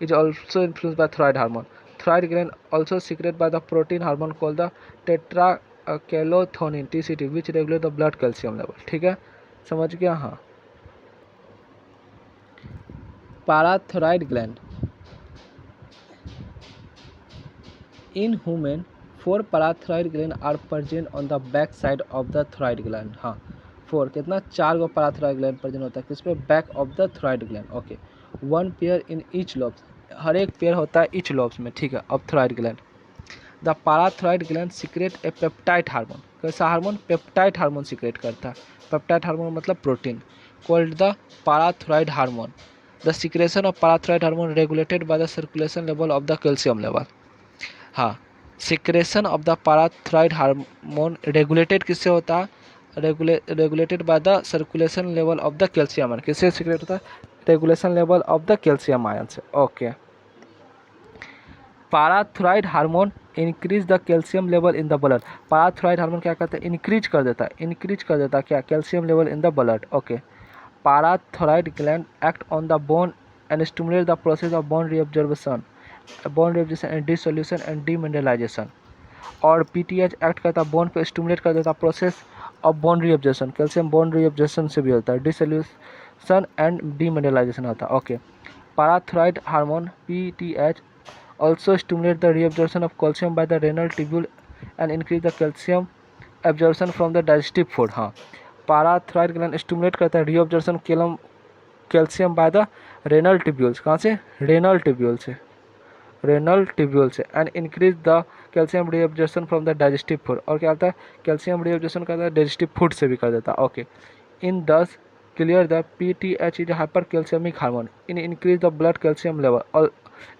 is also influenced by thyroid hormone. Thyroid gland also secreted by the protein hormone called the tetracalcitonin TCT, which regulate the blood calcium level, ठीक है, समझ गया, हाँ। Parathyroid gland in human 4 parathyroid gland are present on the back side of the thyroid gland, हाँ 4 कितना, 4 गो पैराथायरॉयड ग्लैंड प्रेजेंट होता है किस पे, back of the thyroid gland, okay. 1 pair in each lobes, हर एक पेयर होता है ईच लोब्स में, ठीक है, of thyroid gland. The parathyroid gland secrete a peptide hormone, कैसा हार्मोन, पेप्टाइड हार्मोन सीक्रेट करता है, पेप्टाइड हार्मोन मतलब protein, called the parathyroid hormone. The secretion of parathyroid hormone regulated by the circulation level of the calcium level, हाँ, secretion of the parathyroid hormone regulated किससे होता है, regulated by the circulation level of the calcium ion, किससे सिक्रेट होता है, regulation level of the calcium ion से, okay. Parathyroid hormone increase the calcium level in the blood, parathyroid hormone क्या करता है, इंक्रीज कर देता है, इंक्रीज कर देता है क्या, calcium level in the blood, okay. Parathyroid gland act on the bone and stimulate the process of bone reabsorption, bone reabsorption and dissolution and demineralisation, और पीटीएच एक्ट करता है बोन को स्टिमुलेट कर देता है process of bone reabsorption, calcium bone reabsorption से भी होता है, डिसोल्यूशन एंड डीमिनरलाइजेशन होता है, okay. Parathyroid hormone PTH also stimulate the reabsorption of calcium by the renal tubule and increase the calcium absorption from the digestive food, हाँ। पैराथायरॉयड ग्लैंड स्टिमुलेट करता है reabsorption calcium by the renal tubules, कहाँ से, रेनल ट्यूब्यूल से, रेनल ट्यूब्यूल से, and increase the calcium reabsorption from the digestive food, और क्या होता है, कैल्शियम रीअब्जॉर्प्शन करता है डाइजेस्टिव फूड से भी कर देता है, ओके। इन दस clear the PTH is a hypercalcemic hormone in increase the blood calcium level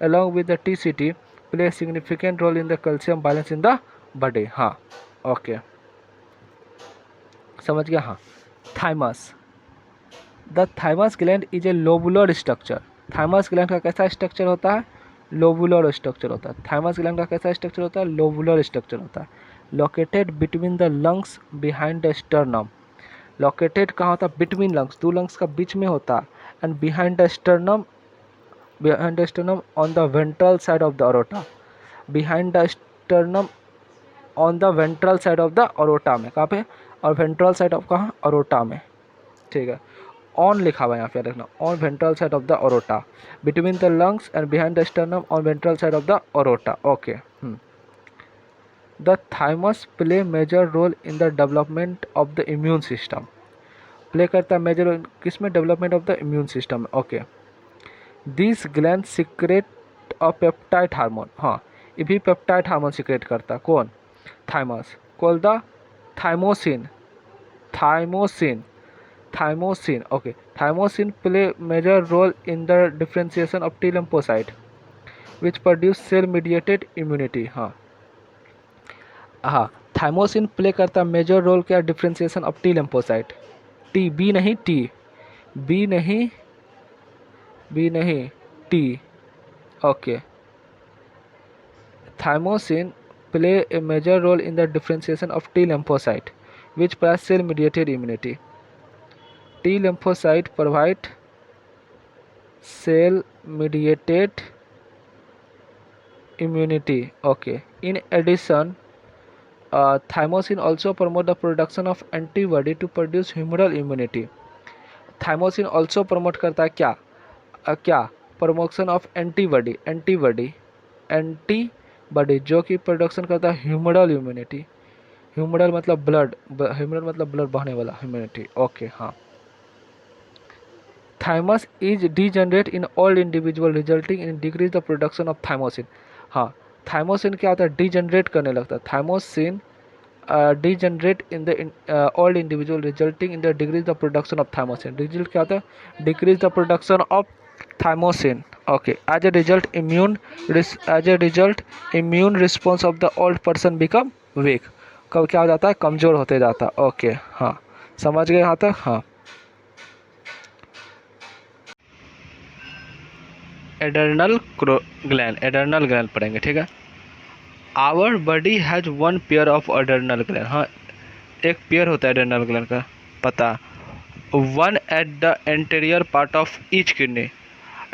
along with the TCT play a significant role in the calcium balance in the body, हाँ ओके समझ गया। हाँ thymus, the thymus gland is a lobular structure. Thymus gland का कैसा स्ट्रक्चर होता है? लोबुलर स्ट्रक्चर होता है। थाइमस ग्लैंड का कैसा स्ट्रक्चर होता है? लोबुलर स्ट्रक्चर होता है। Located between the lungs behind the sternum. Located कहाँ होता है? बिटवीन लंग्स, दो लंग्स का बीच में होता है। And behind the sternum, behind the sternum on the ventral side of the aorta. Behind the sternum on the ventral side of the aorta में, कहाँ पे? और वेंट्रल साइड ऑफ कहाँ? अरोटा में, ठीक है। ऑन लिखा हुआ है यहाँ पे देखना, on ventral side of the aorta, between the lungs and behind the sternum on ventral side of the aorta, okay. The thymus play major role in the development of the immune system. Play करता है मेजर रोल किसमें? Development of the immune system, okay. This gland secrete a peptide hormone, हाँ ये भी पेप्टाइड हार्मोन सीक्रेट करता है, कौन? Thymus, call the thymosin, thymosin, thymosin, okay. Thymosin play major role in the differentiation of T lymphocyte which produce cell mediated immunity, हाँ हाँ थाइमोसिन प्ले करता है मेजर रोल क्या? Differentiation of T lymphocyte, T, B नहीं टी, बी नहीं, बी नहीं T, okay. Thymosin play a major role in the differentiation of T lymphocyte, which provides cell-mediated immunity. T lymphocyte provide cell-mediated immunity. Okay. In addition, thymosin also promote the production of antibody to produce humoral immunity. Thymosin also promote करता है क्या? क्या? Promotion of antibody, antibody, antibody जो कि प्रोडक्शन करता है ह्यूमरल इम्यूनिटी। ह्यूमरल मतलब ब्लड, ह्यूमरल मतलब ब्लड बहने वाला इम्यूनिटी, ओके हाँ। Thymus is degenerate in all individual resulting in decrease the production of thymosin, हाँ थाइमोसिन क्या होता है? डीजनरेट करने लगता है। Thymosin degenerate in the all individual resulting in the decrease the production of thymosin. Result क्या होता है? Decrease the production of thymosin, okay. As a result immune response of the old person become weak. कब क्या हो जाता है? कमज़ोर होते जाता है, ओके हाँ समझ गए यहाँ तक? हाँ एडर्नल ग्लैंड, एडर्नल ग्लैंड पढ़ेंगे, ठीक है। Our body has one pair of adrenal gland, हाँ एक पेयर होता है एडर्नल ग्लैंड का, पता। One at the anterior part of each kidney.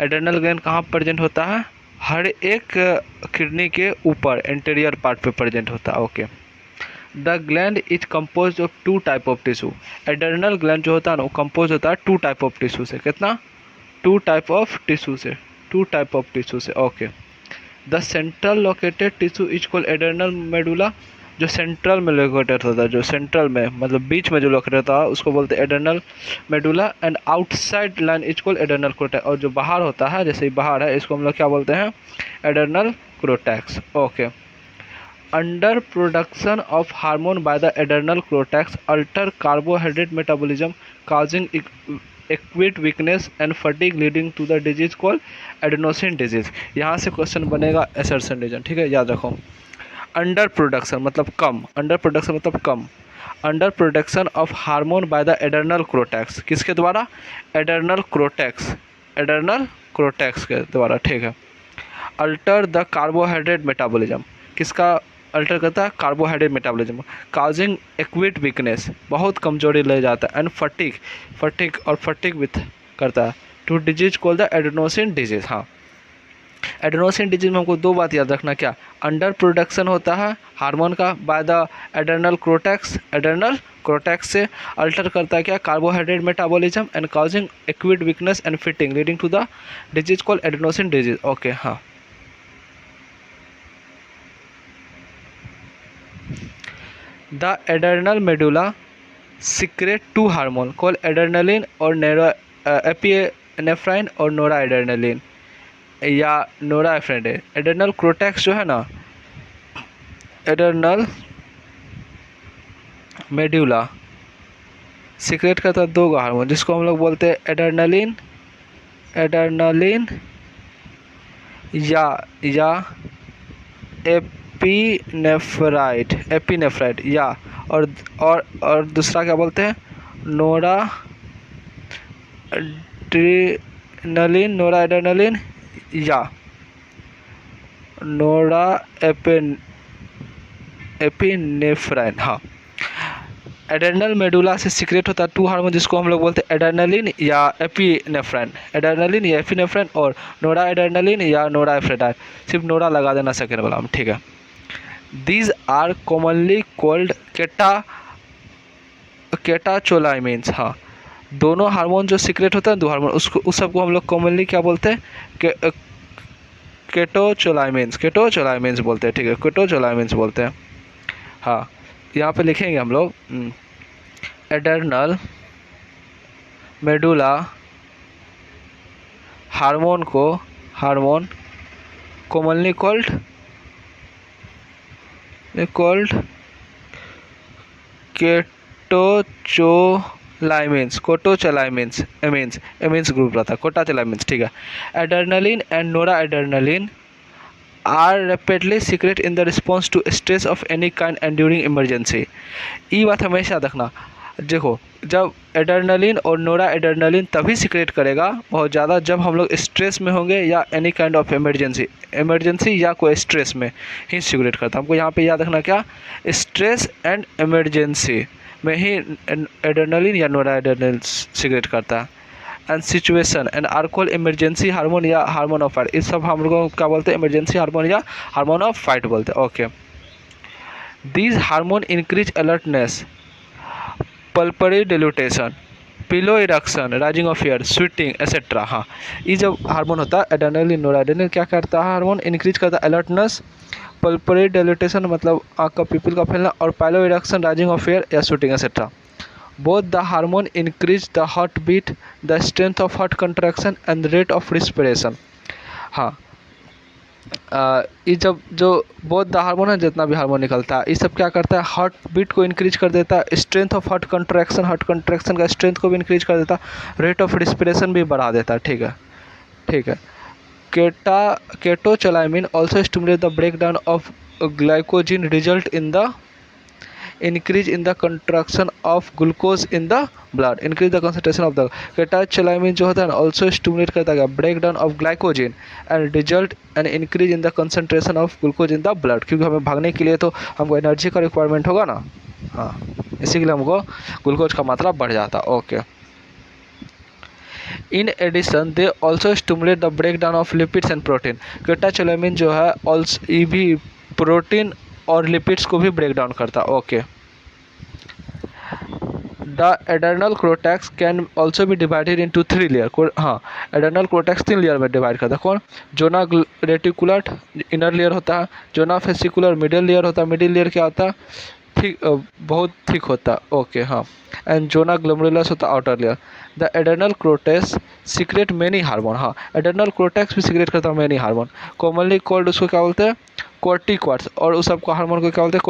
Adrenal gland कहाँ प्रेजेंट होता है? हर एक किडनी के ऊपर एंटीरियर पार्ट पे प्रेजेंट होता है, okay. The gland is compose of two type of tissue. Adrenal gland जो होता है ना वो कम्पोज होता है टू टाइप ऑफ टिश्यू से, कितना? टू टाइप ऑफ टिश्यू से, टू टाइप ऑफ टिश्यू से, okay. The central located tissue is called adrenal medulla. जो सेंट्रल में लोकेटेड होता है, जो सेंट्रल में मतलब बीच में जो लोकेटेड होता है उसको बोलते हैं adrenal medulla. And outside line is called adrenal cortex. और जो बाहर होता है, जैसे बाहर है, इसको हम लोग क्या बोलते हैं? Adrenal cortex, okay. Under production of hormone by the adrenal cortex alter carbohydrate metabolism causing acute weakness and fatigue leading to the disease called adenosine disease. यहाँ से क्वेश्चन बनेगा एसर्शन रीजन, ठीक है, याद रखो। अंडर प्रोडक्शन मतलब कम, अंडर प्रोडक्शन मतलब कम। Under production of hormone by the adrenal cortex, किसके द्वारा? एडर्नल क्रोटैक्स, एडर्नल क्रोटैक्स के द्वारा, ठीक है। अल्टर द कार्बोहाइड्रेट मेटाबॉलिज्म, किसका अल्टर करता है? Carbohydrate metabolism, causing acute weakness, बहुत कमजोरी ले जाता है, एंड फटीग, फटीग और फटीग विथ करता है, two disease called the adenosine disease. हाँ एडेनोसिन डिजीज में हमको दो बात याद रखना, क्या? अंडर प्रोडक्शन होता है हार्मोन का by the adrenal cortex, adrenal cortex से अल्टर करता है क्या? Carbohydrate metabolism and causing acute weakness and fitting leading to the disease called adenosine disease, okay हाँ। The adrenal medulla secrete two hormones called adrenaline और epinephrine और noradrenaline या नोराएफ्रेन। एडर्नल क्रोटैक्स जो है ना, एडर्नल मेडुला सीक्रेट करता है दो हार्मोन, जिसको हम लोग बोलते हैं एडर्नलिन, एडर्नलिन या एपिनेफ्राइड या और दूसरा क्या बोलते हैं, नोरा एड्रेनलिन या नोरा एपिनेफ्राइन। हाँ, एड्रेनल मेडुला से सीक्रेट होता है 2 हार्मोन जिसको हम लोग बोलते हैं एड्रेनलिन या एपिनेफ्राइन और नोरा एड्रेनलिन या नोरा एफ्रेडाइन। सिर्फ नोरा लगा देना सेकेंड वाला में, ठीक है। These are commonly called catecholamines. हाँ, दोनों हार्मोन जो सीक्रेट होता है 2 हार्मोन, उसको उस सबको हम लोग कॉमनली क्या बोलते हैं, कैटाचोलाइमिन्स बोलते हैं, ठीक है, कैटाचोलाइमिन्स बोलते हैं। हाँ, यहाँ पे लिखेंगे हम लोग adrenal medulla hormone commonly called amines group रहता है, कोटाचोलाइमिन्स, ठीक है। Adrenaline and noradrenaline are rapidly secrete in the response to stress of any kind and during emergency. ये बात हमेशा रखना, देखो जब एड्रेनलिन और नोरा एड्रेनलिन तभी सीक्रेट करेगा बहुत ज़्यादा जब हम लोग स्ट्रेस में होंगे या एनी काइंड ऑफ इमरजेंसी या कोई स्ट्रेस में ही सीक्रेट करता है। हमको यहाँ पे याद रखना क्या, स्ट्रेस एंड इमरजेंसी में ही एड्रेनलिन या नोरा एड्रेनलिन सीक्रेट करता है। And situation and are emergency hormone या हार्मोन ऑफ फाइट, इस सब हम लोगों को क्या बोलते हैं, इमरजेंसी हार्मोन या हार्मोन ऑफ फाइट बोलते हैं। Okay, these hormone increase alertness, pupillary dilatation, piloerection, rising of hair, sweating etcetera. हाँ, ये जब हार्मोन होता है एड्रेनलिन नोराएड्रेनलिन क्या करता है, हार्मोन इंक्रीज करता है अलर्टनेस, पल्परी डिल्यूटेशन मतलब आँख का पिपल का फैलना, और piloerection, rising of hair या sweating etcetera. Both the hormone increase the heart beat, the strength of heart contraction and rate of respiration. हाँ, ये जब जो बोथ द हार्मोन है, जितना भी हार्मोन निकलता है, ये सब क्या करता है, हार्ट बीट को इंक्रीज कर देता है, स्ट्रेंथ ऑफ हार्ट कंट्रैक्शन का स्ट्रेंथ को भी इंक्रीज कर देता है, रेट ऑफ रिस्पिरेशन भी बढ़ा देता है, ठीक है। Catecholamine also stimulate the break down of glycogen, result in the increase in the contraction of glucose in the blood, increase the concentration of the catecholamine जो होता है ना also stimulate करता है break down of glycogen and result and increase in the concentration of glucose in the blood, क्योंकि हमें भागने के लिए तो हमको एनर्जी का रिक्वायरमेंट होगा ना। हाँ, इसी के लिए हमको ग्लूकोज का मात्रा बढ़ जाता है। Okay, in addition they also stimulate the break down of lipids and protein. Catecholamine जो है ऑल्सो ये भी प्रोटीन और लिपिड्स को भी ब्रेक डाउन करता है। Okay, the adrenal cortex can also be divided into 3 layer. हाँ, एड्रेनल कोर्टेक्स 3 लेयर में डिवाइड करता है। कौन, जोना रेटिकुलर इनर लेयर होता है, जोना फेसिकुलर मिडिल लेयर होता है, मिडिल लेयर क्या होता है, ठीक बहुत थिक होता है। ओके, हाँ, एंड जोना ग्लोमेरुलस होता है outer layer. The adrenal cortex secret many hormone. हाँ, एड्रेनल कोर्टेक्स भी सीक्रेट करता है मेनी हार्मोन, कॉमनली कॉल्ड उसको क्या बोलते हैं, कोर्टिकॉइड्स, और उस सबको हार्मोन को क्या बोलते हैं,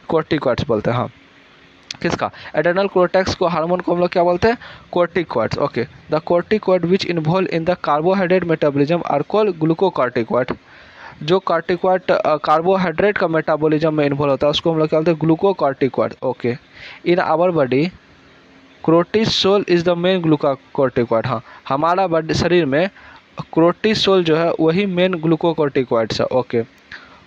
कोर्टिकॉइड्स बोलते हैं। हाँ, किसका, एड्रेनल कोर्टेक्स को हार्मोन को हम लोग क्या बोलते हैं, corticoids. Okay, the corticoid which involve in the carbohydrate metabolism are called glucocorticoid. जो कॉर्टिकॉइड कार्बोहाइड्रेट का मेटाबॉलिज्म में इन्वॉल्व होता है उसको हम लोग क्या बोलते हैं, glucocorticoid. Okay, in our body cortisol is the main glucocorticoid. हाँ, हमारा बॉडी शरीर में कोर्टिसोल जो है वही मेन ग्लूकोकॉर्टिकॉइड्स है। Okay,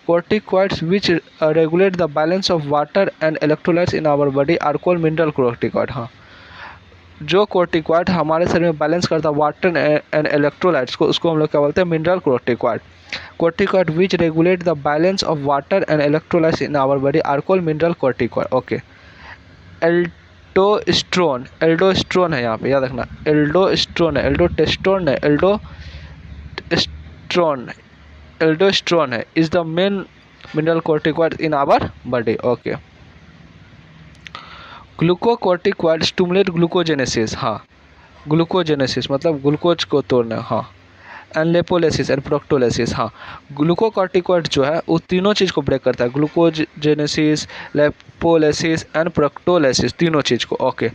corticoids which regulate the balance of water and electrolytes in our body are called mineral corticoid। हाँ, जो corticoid हमारे शरीर में बैलेंस करता है वाटर एंड इलेक्ट्रोलाइट्स को, उसको हम लोग क्या बोलते हैं, mineral corticoid। corticoid which regulate the balance of water and electrolytes in our body are called mineral corticoid। Okay, aldosterone है, यहाँ पे याद रखना, एल्डोस्ट्रोन है, एल्डोटेस्टोन है, एल्डोस्ट्रोन है, is the main mineral corticoid in our body. Okay, glucocorticoid stimulate glucogenesis. हाँ, ग्लूकोजेनेसिस मतलब ग्लूकोज को तोड़ना। हाँ, एंड लेपोलेसिस एंड प्रोक्टोलेसिस। हाँ, ग्लूकोकॉर्टिकॉइड जो है वो तीनों चीज़ को ब्रेक करता है, ग्लूकोजेनेसिस, लेपोलेसिस एंड प्रोक्टोलेसिस, तीनों चीज़ को। Okay,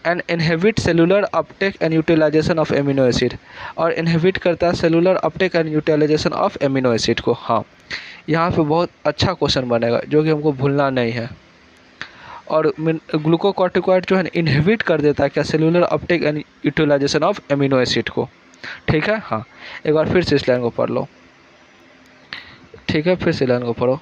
and inhibit cellular uptake and utilization of amino acid, और इनहिबिट करता है cellular uptake and utilization of amino acid को। हाँ, यहाँ पे बहुत अच्छा क्वेश्चन बनेगा जो कि हमको भूलना नहीं है। और ग्लूकोकॉर्टिकॉइड जो है इनहिबिट कर देता है क्या, cellular uptake and utilization of amino acid को। ठीक है, हाँ एक बार फिर से इस लाइन को पढ़ लो। ठीक है, फिर से लाइन को पढ़ो।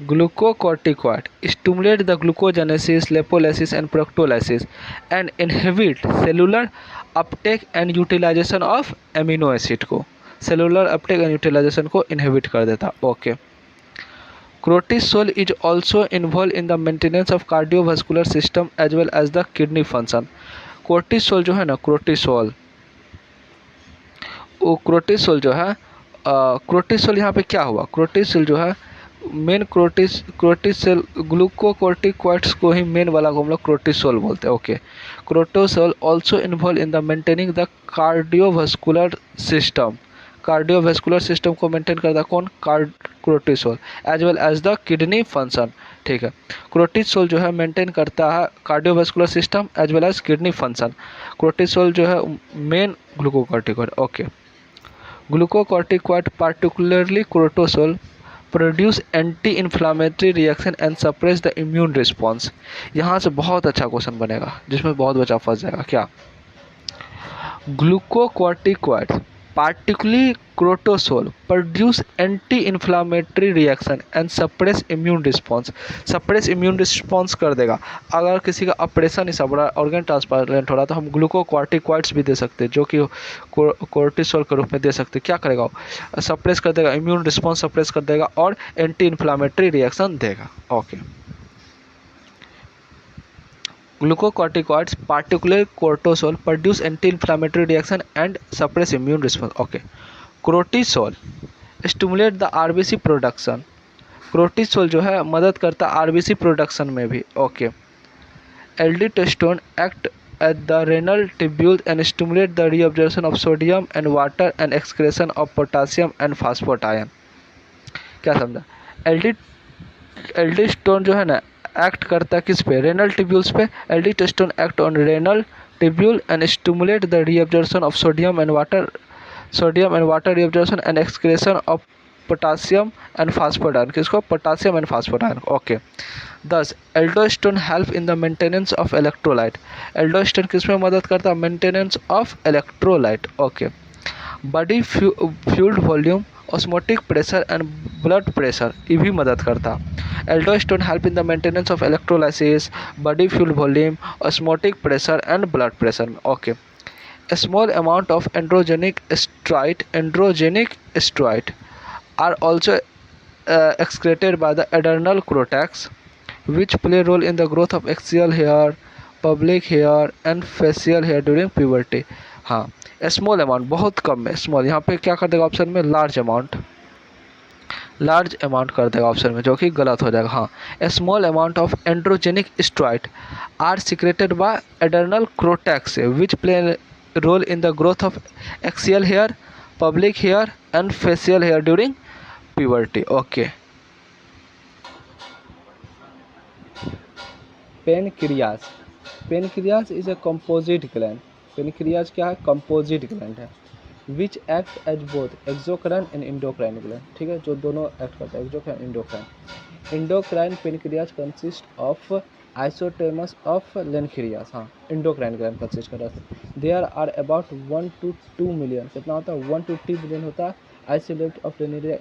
Glucocorticoid stimulate the glucogenesis, lipolysis and proctolysis and inhibit cellular uptake and utilization of amino acid को, cellular uptake and utilization को inhibit कर देता। Okay. Cortisol is also involved in the maintenance of cardiovascular system as well as the kidney function। Cortisol जो है ना, कोर्टिसोल जो है कोर्टिसोल यहाँ पे क्या हुआ, कोर्टिसोल जो है मेन क्रोटिसोल ग्लूकोकॉर्टिकॉइड्स को ही मेन वाला को हम लोग क्रोटिसोल बोलते हैं। Okay. Cortisol also involve in the maintaining the cardiovascular system, cardiovascular system को मेंटेन करता कौन, cortisol, as well as the kidney function. ठीक है, क्रोटिसोल जो है मेंटेन करता है cardiovascular system as well as kidney function. Cortisol जो है main glucocorticoid. Okay. Glucocorticoid particularly cortisol produce anti inflammatory reaction and suppress the immune response. यहाँ से बहुत अच्छा क्वेश्चन बनेगा जिसमें बहुत बच्चा फंस जाएगा। क्या, glucocorticoid particularly cortisol produce anti inflammatory reaction and suppress immune response. Suppress immune response कर देगा। अगर किसी का ऑपरेशन इस बड़ा ऑर्गन ट्रांसप्लांट हो रहा तो हम ग्लूकोकॉर्टिकॉइड्स भी दे सकते हैं जो कि कोर्टिसोल के रूप में दे सकते हैं। क्या करेगा, सप्रेस कर देगा, इम्यून रिस्पॉन्स सप्रेस कर देगा और एंटी इन्फ्लामेटरी रिएक्शन देगा। Okay. Glucocorticoids, particularly cortisol, produce anti-inflammatory reaction and suppress immune response. Okay. Cortisol stimulate the RBC production. Cortisol जो है मदद करता है RBC प्रोडक्शन में भी। Okay. Aldosterone act at the renal tubule and stimulate the reabsorption of sodium and water and excretion of potassium and phosphoiron। क्या समझा, एल्डोस्टेरोन जो है ना एक्ट करता है किस पे, रेनल ट्यूब्यूल्स पे। Aldosterone act on renal tubule and stimulate the reabsorption of sodium and water reabsorption and excretion of potassium and phosphate. किसको, potassium and phosphate. Okay. 10 aldosterone help in the maintenance of electrolyte. Aldosterone किस में मदद करता है, maintenance of electrolyte. Okay. Body fluid volume, osmotic pressure and blood pressure ये भी मदद करता। Aldosterone help in the maintenance of electrolysis, body fuel volume, osmotic pressure and blood pressure. Okay. Small amount of androgenic steroid are also excreted by the adrenal cortex which play role in the growth of axial hair, pubic hair and facial hair during puberty। हाँ, स्मॉल अमाउंट बहुत कम है, स्मॉल यहाँ पे क्या कर देगा ऑप्शन में, लार्ज अमाउंट कर देगा ऑप्शन में, जो कि गलत हो जाएगा। हाँ, small amount of androgenic steroid are secreted by adrenal cortex which play role in the growth of axial hair, public hair and facial hair during puberty. Okay. Pancreas is a composite gland. Pancreas क्या है, कंपोजिट ग्लैंड है। Which act as both exocrine and endocrine gland. ठीक है, जो दोनों एक्ट करता है, exocrine endocrine. Endocrine pancreas consist of islets of Langerhans. हाँ, इंडोक्राइन ग्लैंड कंसिस्ट कर रहा है। There are about 1 to 2 million, कितना होता है, 1 to 2 मिलियन होता है islets of Langerhans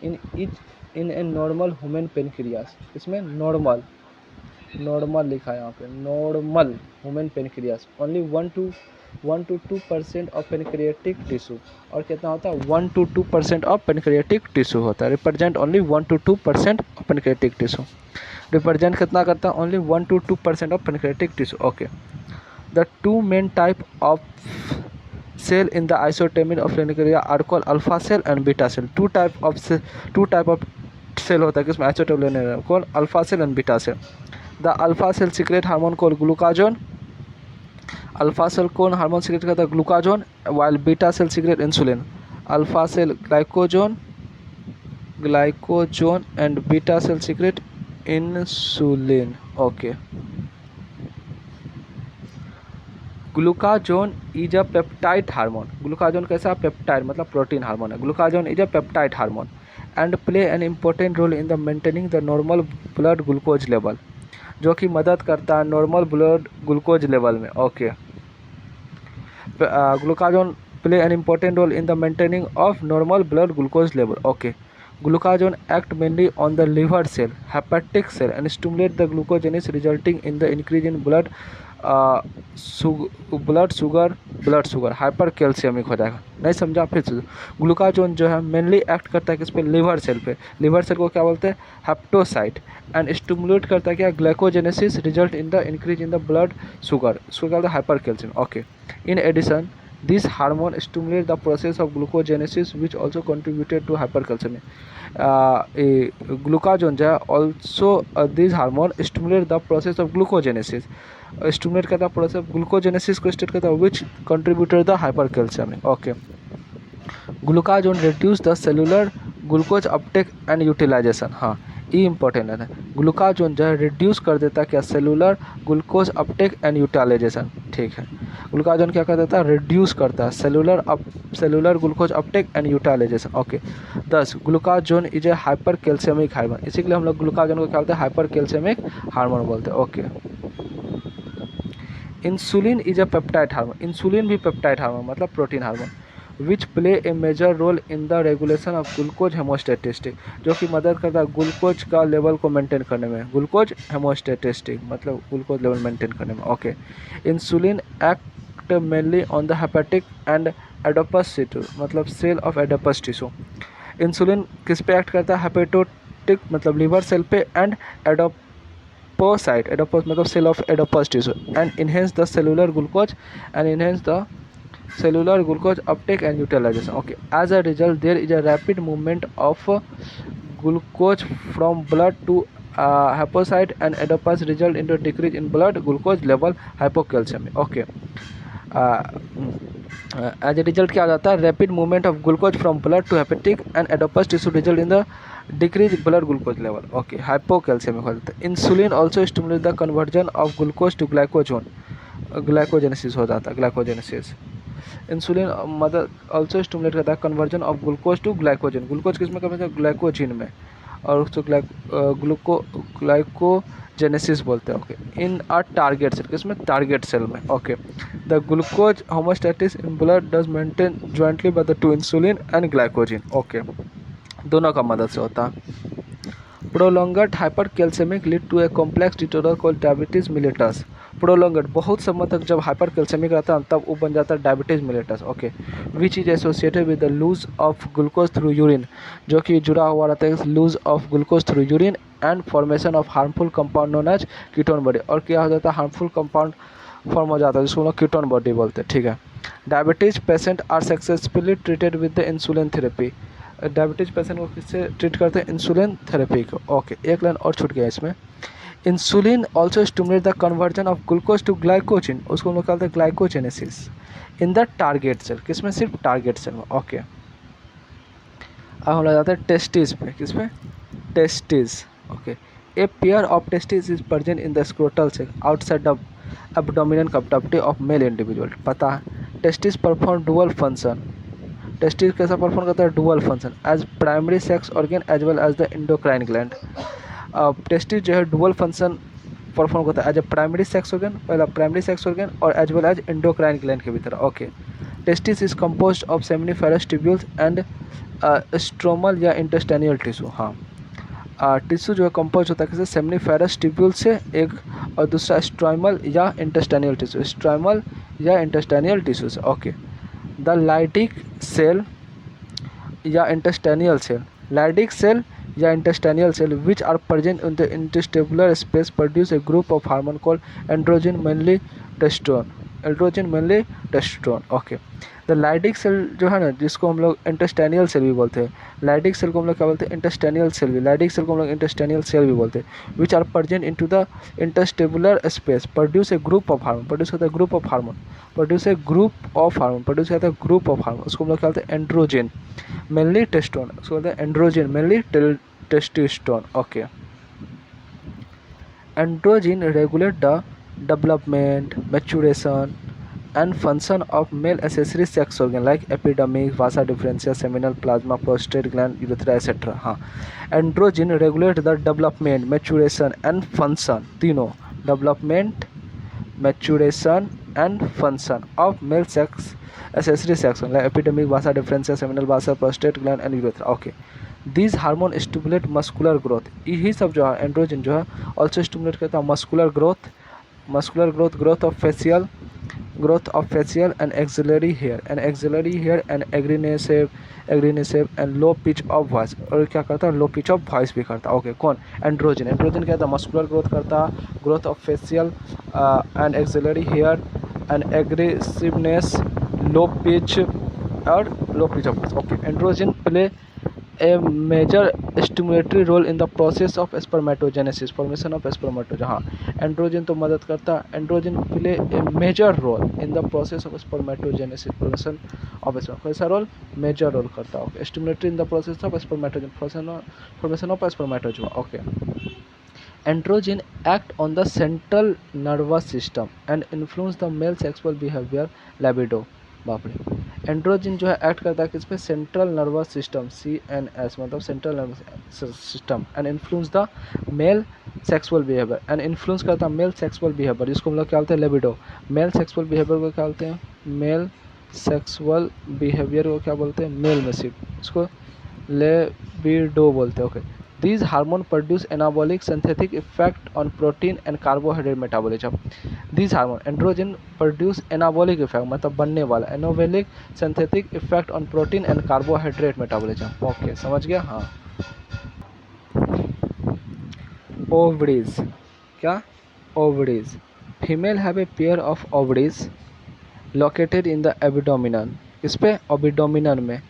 in a normal human pancreas. इसमें नॉर्मल लिखा है यहाँ पे, normal human pancreas. Only 1 to 2% of pancreatic tissue. और कितना होता है, 1 to 2% ऑफ पेनक्रियाटिक टिश्यू होता है। Represent only 1 to 2% of pancreatic tissue. Represent कितना करता है, only 1 to 2% of pancreatic tissue. Okay. The two main type of cell in the isotemy of lenaria are called alpha cell and beta cell। two type of cell होता है किसमें, isotemy lenaria called alpha cell and beta cell। the alpha cell secrete hormone called glucagon। alpha cell कौन हार्मोन secrete करता है, glucagon, while beta cell secrete insulin। alpha cell glycogen and beta cell secrete insulin। okay। Glucagon is a peptide hormone. Glucagon कैसा? पेप्टाइड मतलब प्रोटीन हार्मोन है। Glucagon is a peptide hormone and play an important role in the maintaining the normal blood glucose level, जो कि मदद करता है नॉर्मल ब्लड ग्लूकोज लेवल में। Okay, glucagon play an important role in the maintaining of normal blood glucose level. Okay, glucagon act mainly on the liver cell, hepatic cell, and stimulate the glucogenesis, resulting in the increase in uh, blood sugar hypercalcemic हो जाएगा। नहीं समझा? फिर से ग्लूकाजोन जो है मेनली एक्ट करता है किस पे? लिवर सेल पे। लिवर सेल को क्या बोलते हैं? हेप्टोसाइट। एंड स्टिमुलेट करता है क्या? Glycogenesis, result in the increase in the blood sugar, उसको क्या बोलते हैं? Hyper calcium. Okay, in addition, this hormone stimulates the process of glucogenesis, which also contributed to hypercalcemia. Glucagon also this hormone stimulates the process of glucogenesis. Stimulate करता है process of glucogenesis को stimulate करता है, which contributed the hypercalcemia. Okay. Glucagon reduce the cellular glucose uptake and utilization. हाँ, ये इंपॉर्टेंट है। ग्लूकाजोन जो है रिड्यूस कर देता है क्या? Cellular glucose uptake and utilization. ठीक है, ग्लूकाजोन क्या कर देता है? रिड्यूस करता है cellular glucose uptake and utilization. Okay, 10 glucagon is a hypercalcemic hormone. इसी के लिए हम लोग ग्लूकाजोन को क्या बोलते हैं? हाइपर कैल्शियमिक हार्मोन बोलते हैं। Okay, insulin is a peptide hormone. Insulin भी पेप्टाइड हार्मोन मतलब protein hormone, which play a major role in the regulation of glucose homeostatic, जो कि मदद करता है ग्लूकोज का लेवल को मेंटेन करने में। ग्लूकोज हेमोस्टेटिस्टिक मतलब ग्लूकोज लेवल मेंटेन करने में। Okay, insulin act mainly on the hepatic and adipose tissue मतलब cell of adipose tissue. Insulin किस पे एक्ट करता है? हेपेटोटिक मतलब लिवर सेल पे, एंड एडोपोसाइट, एडोपोस मतलब cell of adipose tissue, and enhance the cellular glucose and enhance the cellular glucose uptake and utilization. Okay, as a result there is a rapid movement of glucose from blood to hepatocyte and adipose, result into decrease in blood glucose level, hypocalcemia. Okay, as a result क्या आ जाता है? Rapid movement of glucose from blood to hepatic and adipose tissue, result in the decrease blood glucose level. Okay, hypocalcemic हो जाता है। Insulin also stimulate the conversion of glucose to glycogen, glycogenesis हो जाता है, ग्लाइकोजेनेसिस। इंसुलिन मदद ऑल्सो स्टिमुलेट करता है conversion of glucose to glycogen. Glucose किस में कन्वर्ट होता है? ग्लाइकोजिन में, और उसको ग्लाइकोजेनेसिस बोलते हैं। Okay, in a target cell, किसमें? टारगेट सेल में। Okay, the glucose homeostasis in blood does maintain jointly by the two insulin and glycogen. Okay, दोनों का मदद से होता है। Prolonged hypercalcemic lead to a complex disorder called diabetes mellitus. Prolonged बहुत समय तक जब हाइपरकैल्सेमिक रहता है तब वो बन जाता है diabetes mellitus. Okay, which is associated with the loose of glucose through urine, जो कि जुड़ा हुआ रहता है lose of glucose through urine and formation of harmful compound known as ketone body. और क्या हो जाता है? हार्मफुल कंपाउंड फॉर्म हो जाता है जिसको हम लोग कीटोन बॉडी बोलते हैं। ठीक है, diabetes patient are successfully treated with the insulin therapy. Diabetes patient को किससे ट्रीट करते हैं? इंसुलिन थेरेपी को। ओके, एक लाइन और छूट गया इसमें। Insulin also stimulate the conversion of glucose to glycogen, उसको हम लोग कहते हैं glycogenesis in the target cell. किसमें? सिर्फ टारगेट सेल में। ओके, अब हम लोग जाते हैं टेस्टिस पे। किस पे? Testis. Okay, a pair of testis is present in the scrotal cell outside the abdominal cavity of male individual. पता है, testis perform dual function. Testis कैसा परफॉर्म करता है? Dual function as primary sex organ as well as the endocrine gland. Testis जो है डुअल फंक्शन परफॉर्म करता है as a primary sex organ, पहला प्राइमरी सेक्स ऑर्गन, और as well as endocrine gland के भीतर। Okay, testis is composed of seminiferous tubules and stromal या इंटेस्टाइनल टिश्यू। हाँ, टिश्यू जो है कंपोज होता है किसी सेमिनिफेरस ट्यूब्यूल से एक, और दूसरा स्ट्रोमल या इंटेस्टाइनल टिश्यू, स्ट्रोमल या इंटेस्टाइनल टिश्यू से। ओके, द लाइडिक सेल या इंटेस्टाइनल सेल, लाइडिक सेल या intestinal cell which are present in the intestinal space produce a group of hormone called androgen mainly testosterone, androgen mainly testosterone. Okay, the Leydig cell जो है ना, जिसको हम लोग इंटेस्टाइनल सेल भी बोलते हैं, लाइडिक सेल को हम लोग क्या बोलते हैं? इंटेस्टाइनल सेल भी, लाइडिक सेल को हम लोग इंटेस्टाइनल सेल भी बोलते हैं। Which are present into the interstitial space produce a group of hormone, produce होता है group of hormone, produce a group of hormone, produce होता है ग्रुप ऑफ हार्मोन, उसको हम लोग क्या बोलते हैं? एंड्रोजन मेनली टेस्टोन, उसको बोलते हैं androgen mainly testosterone. Okay, androgen regulate the development, maturation and function of male accessory sex organ like epidermis, vasa differentia, seminal plasma, prostate gland, urethra, etc. हाँ, androgen regulate the development, maturation and function, तीनों development, maturation and function of male sex accessory sex organ like epidermis, vasa differentia, seminal vasa, prostate gland and urethra. Okay, these hormone stimulate muscular growth. यही सब जो है एंड्रोजन जो है also stimulate करता है muscular growth of facial and axillary hair and aggressive and low pitch of voice. और क्या करता है, लो पिच ऑफ वॉइस भी करता है. ओके, कौन? एंड्रोजन क्या था, मस्कुलर ग्रोथ करता, growth of facial and axillary hair and aggressiveness, low pitch of voice. Okay, androgen play a major stimulatory role in the process of spermatogenesis, formation of spermatogen. हाँ, एंड्रोजन तो मदद करता है, androgen play a major role in the process of spermatogenesis, formation of sperm. कैसा रोल? मेजर रोल करता है. Okay, stimulatory in the process of spermatogen, formation of spermatozoa. Okay, androgen act on the central nervous system and influence the male sexual behavior, libido. बाप रे, एंड्रोजन जो है एक्ट करता है किस पे? सेंट्रल नर्वस सिस्टम, CNS मतलब central nervous system, and influence the male sexual behaviour, and influence करता है मेल सेक्सुअल बिहेवियर, जिसको हम लोग क्या बोलते हैं? लिबिडो. मेल सेक्सुअल बिहेवियर को क्या बोलते हैं? मेल सेक्सुअल बिहेवियर को क्या बोलते हैं? मेल में सिर्फ इसको लिबिडो बोलते हैं. Okay, these hormone produce anabolic synthetic effect on protein and carbohydrate metabolism. These hormone androgen produce anabolic effect मतलब बनने वाला, anabolic synthetic effect on protein and carbohydrate metabolism. Okay, समझ गया? हाँ. ovaries, क्या? ovaries. Female have a pair of ovaries located in the abdomen. इस पे abdomen में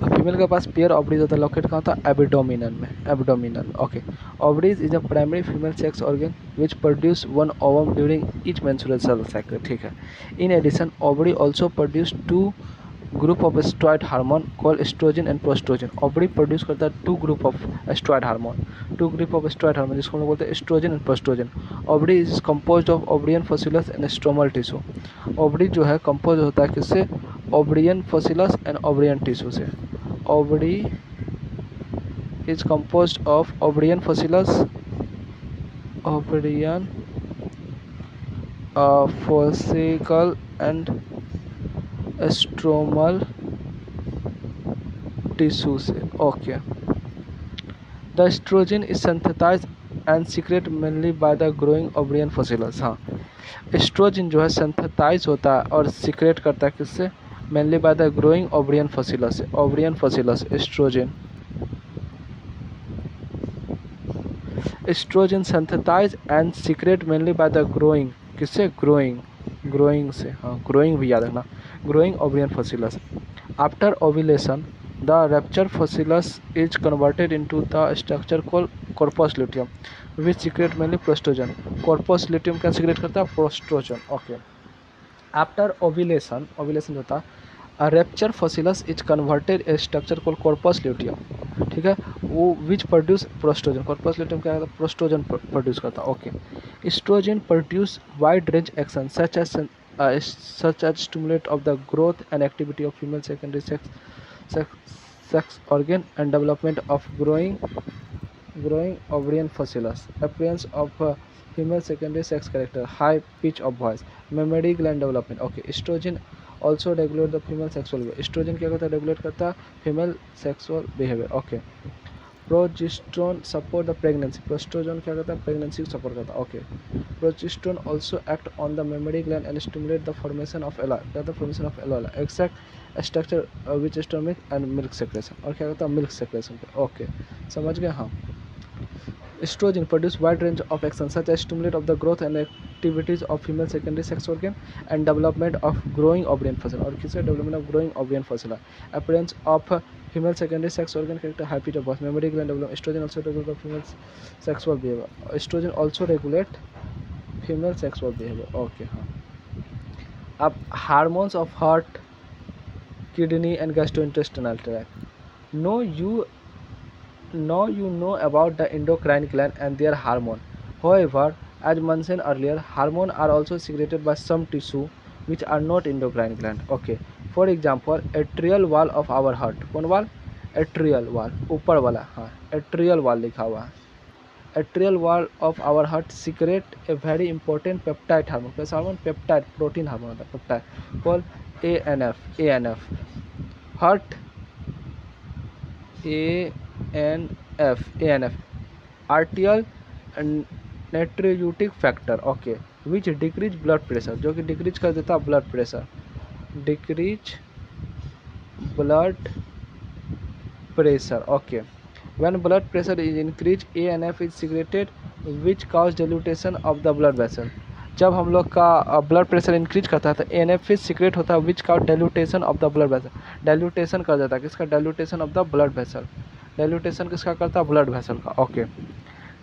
फीमेल के पास पेयर ओवरीज होता है, लोकेट कहाँ होता है? एब्डोमिनल में, abdominal. Okay, ovaries is a primary female sex organ which produce one ovum during each menstrual cycle. ठीक है. In addition ovary also produce two group of steroid hormone called estrogen and progestogen. Ovary produce करता है two group of steroid hormone, जिसको हम लोग बोलते हैं estrogen and progestogen. Ovary is composed of ovarian follicles and stromal tissue. Ovary जो है कंपोज होता है किससे? Ovarian follicles and ovarian tissue से. Ovary is composed of ovarian fossils, follicle and stromal tissues. Okay, the estrogen is synthesized and secreted mainly by the growing ovarian fossils. हाँ, एस्ट्रोजन जो है सिंथेसाइज होता है और सीक्रेट करता है किससे? Mainly by the growing ovarian follicles. Ovarian follicles estrogen synthesize and secrete mainly by the growing, किससे? ग्रोइंग से. हाँ, ग्रोइंग भी याद रखना, growing ovarian follicles. After ovulation the rupture follicles is converted into the structure called corpus luteum which secrete mainly progestogen. Corpus luteum क्या सीक्रेट करता है? प्रोस्ट्रोजन. ओके, आफ्टर ओव्यूलेशन होता है, a rupture follicles is converted a structure called corpus luteum. ठीक है, वो which produce progesterone. Corpus luteum क्या करता है? प्रोस्ट्रोजन प्रोड्यूस करता है. Okay, oestrogen produce wide range action such as stimulate of the growth and activity of female secondary sex organ and development of growing ovarian fossils, appearance of female secondary sex character, high pitch of voice, mammary gland development. Okay, estrogen also regulate the female sexual behavior. estrogen क्या करता है? रेगुलेट करता है female sexual behavior. Okay, progesterone support the pregnancy. Progestogen क्या करता है? प्रेगनेंसी को सपोर्ट करता है. Okay, progesterone also act on the memory gland and stimulate the formation of alveoli. क्या होता है? Formation of alveoli, exact structure which स्टोमिक एंड मिल्क सेक्रेशन. और क्या करता है? Milk secretion. ओके, समझ गए? हाँ. Estrogen produce wide range of actions such as stimulate of the growth and activities of female secondary sex organ and development of growing ovarian fossila. और किससे? Development of growing ovarian follicle. Appearance of female secondary sex organ character, high pitch of voice, mammary gland development. Estrogen also regulate the female sexual behavior. Estrogen also regulate female sexual behavior. Okay, हाँ. अब hormones of heart, kidney and gastrointestinal tract. Now you know about the endocrine gland and their hormone. However, as mentioned earlier, hormones are also secreted by some tissue which are not endocrine gland. Okay, for example, atrial wall of our heart. कौन wall? Atrial wall, ऊपर वाला, हाँ atrial wall लिखा हुआ है. Atrial wall of our heart secrete a very important peptide hormone. कैसा हार्मोन? पेप्टाइड, प्रोटीन हार्मोन होता है peptide, call ANF. ANF heart ANF arterial natriuretic factor. Okay, which decrease blood pressure, जो कि डिक्रीज कर देता है blood pressure. Decrease blood pressure. Okay, when blood pressure is increased, ANF is secreted which cause dilatation of the blood vessel. जब हम लोग का ब्लड प्रेशर इंक्रीज करता है तो ANF सीक्रेट होता है which cause dilatation of the blood vessel. Dilatation कर देता है किसका? Dilatation of the blood vessel. Dilatation किसका करता है? ब्लड वेसल का. Okay,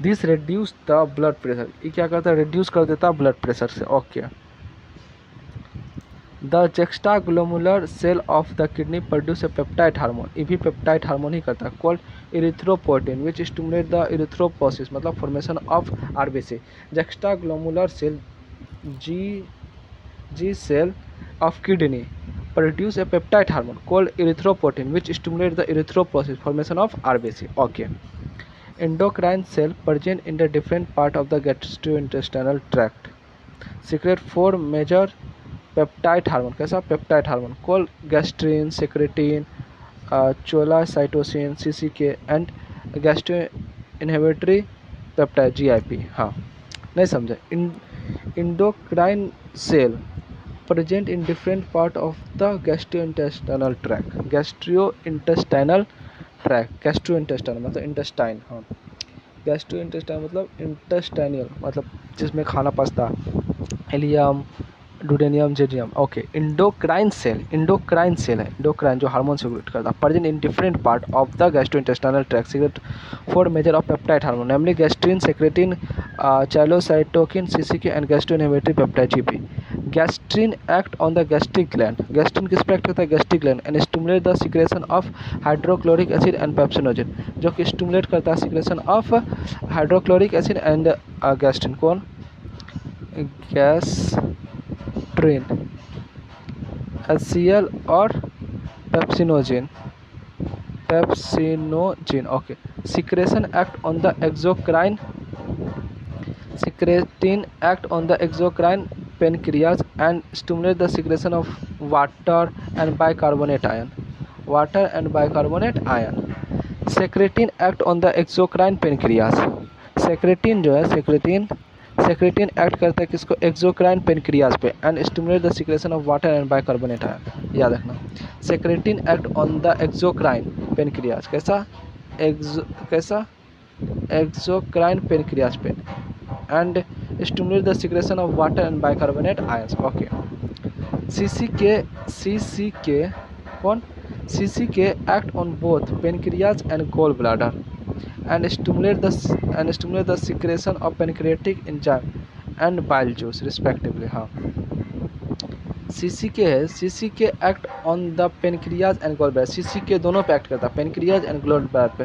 this reduce the blood pressure. ये क्या करता है? रिड्यूस कर देता है ब्लड प्रेशर से. Okay, the juxtaglomerular cell of the kidney produce a peptide hormone. ये भी पेप्टाइड हार्मोन ही करता है, called erythropoietin which stimulate the erythropoiesis, मतलब formation of RBC. Juxtaglomerular cell G cell of kidney produce a peptide hormone called erythropoietin which stimulates the erythropoiesis, formation of RBC. Okay, endocrine cell present in the different part of the gastrointestinal tract secrete four major peptide hormone. कैसा? peptide hormone called gastrin, secretin, cholecytosine, CCK and gastroinhibitory peptide GIP. हाँ, नहीं समझे? Endocrine cell present in different part of the gastrointestinal tract. gastrointestinal मतलब intestine. हाँ, gastrointestinal मतलब intestinal मतलब जिसमें खाना पचता, ileum, duodenum, jejunum. Okay, endocrine cell है, इंडोक्राइन जो हार्मोन सिक्रेट करता है, present in different part of the gastrointestinal tract secrete four major of peptide hormone namely gastrin, secretin, cholecystokinin, CCK and gastroinhibitory peptide GP. Gastrin act on the gastric gland. Gastrin किस पे एक्ट करता है? Gastric gland. And stimulate the secretion of hydrochloric acid and pepsinogen, जो कि स्टिमुलेट करता है secretion of hydrochloric acid and gastrin. कौन? गैस्ट्रिन, HCl और pepsinogen. Okay, secretion act on the exocrine. Secretin act on the exocrine pancreas and stimulate the secretion of water and bicarbonate ion. Secretin act on the exocrine pancreas. Secretin जो है secretin act करता है किसको? exocrine pancreas पे and stimulate the secretion of water and bicarbonate ion. याद रखना, secretin act on the exocrine pancreas. कैसा? exocrine pancreas पे and stimulate the secretion of water and bicarbonate ions. Okay, CCK कौन? CCK act on both pancreas and gallbladder and stimulate the secretion of pancreatic enzyme and bile juice respectively. हाँ, CCK है, CCK act on the pancreas and gall bladder. CCK दोनों पे एक्ट करता है, पेनक्रियाज एंड गॉल ब्लैडर पे,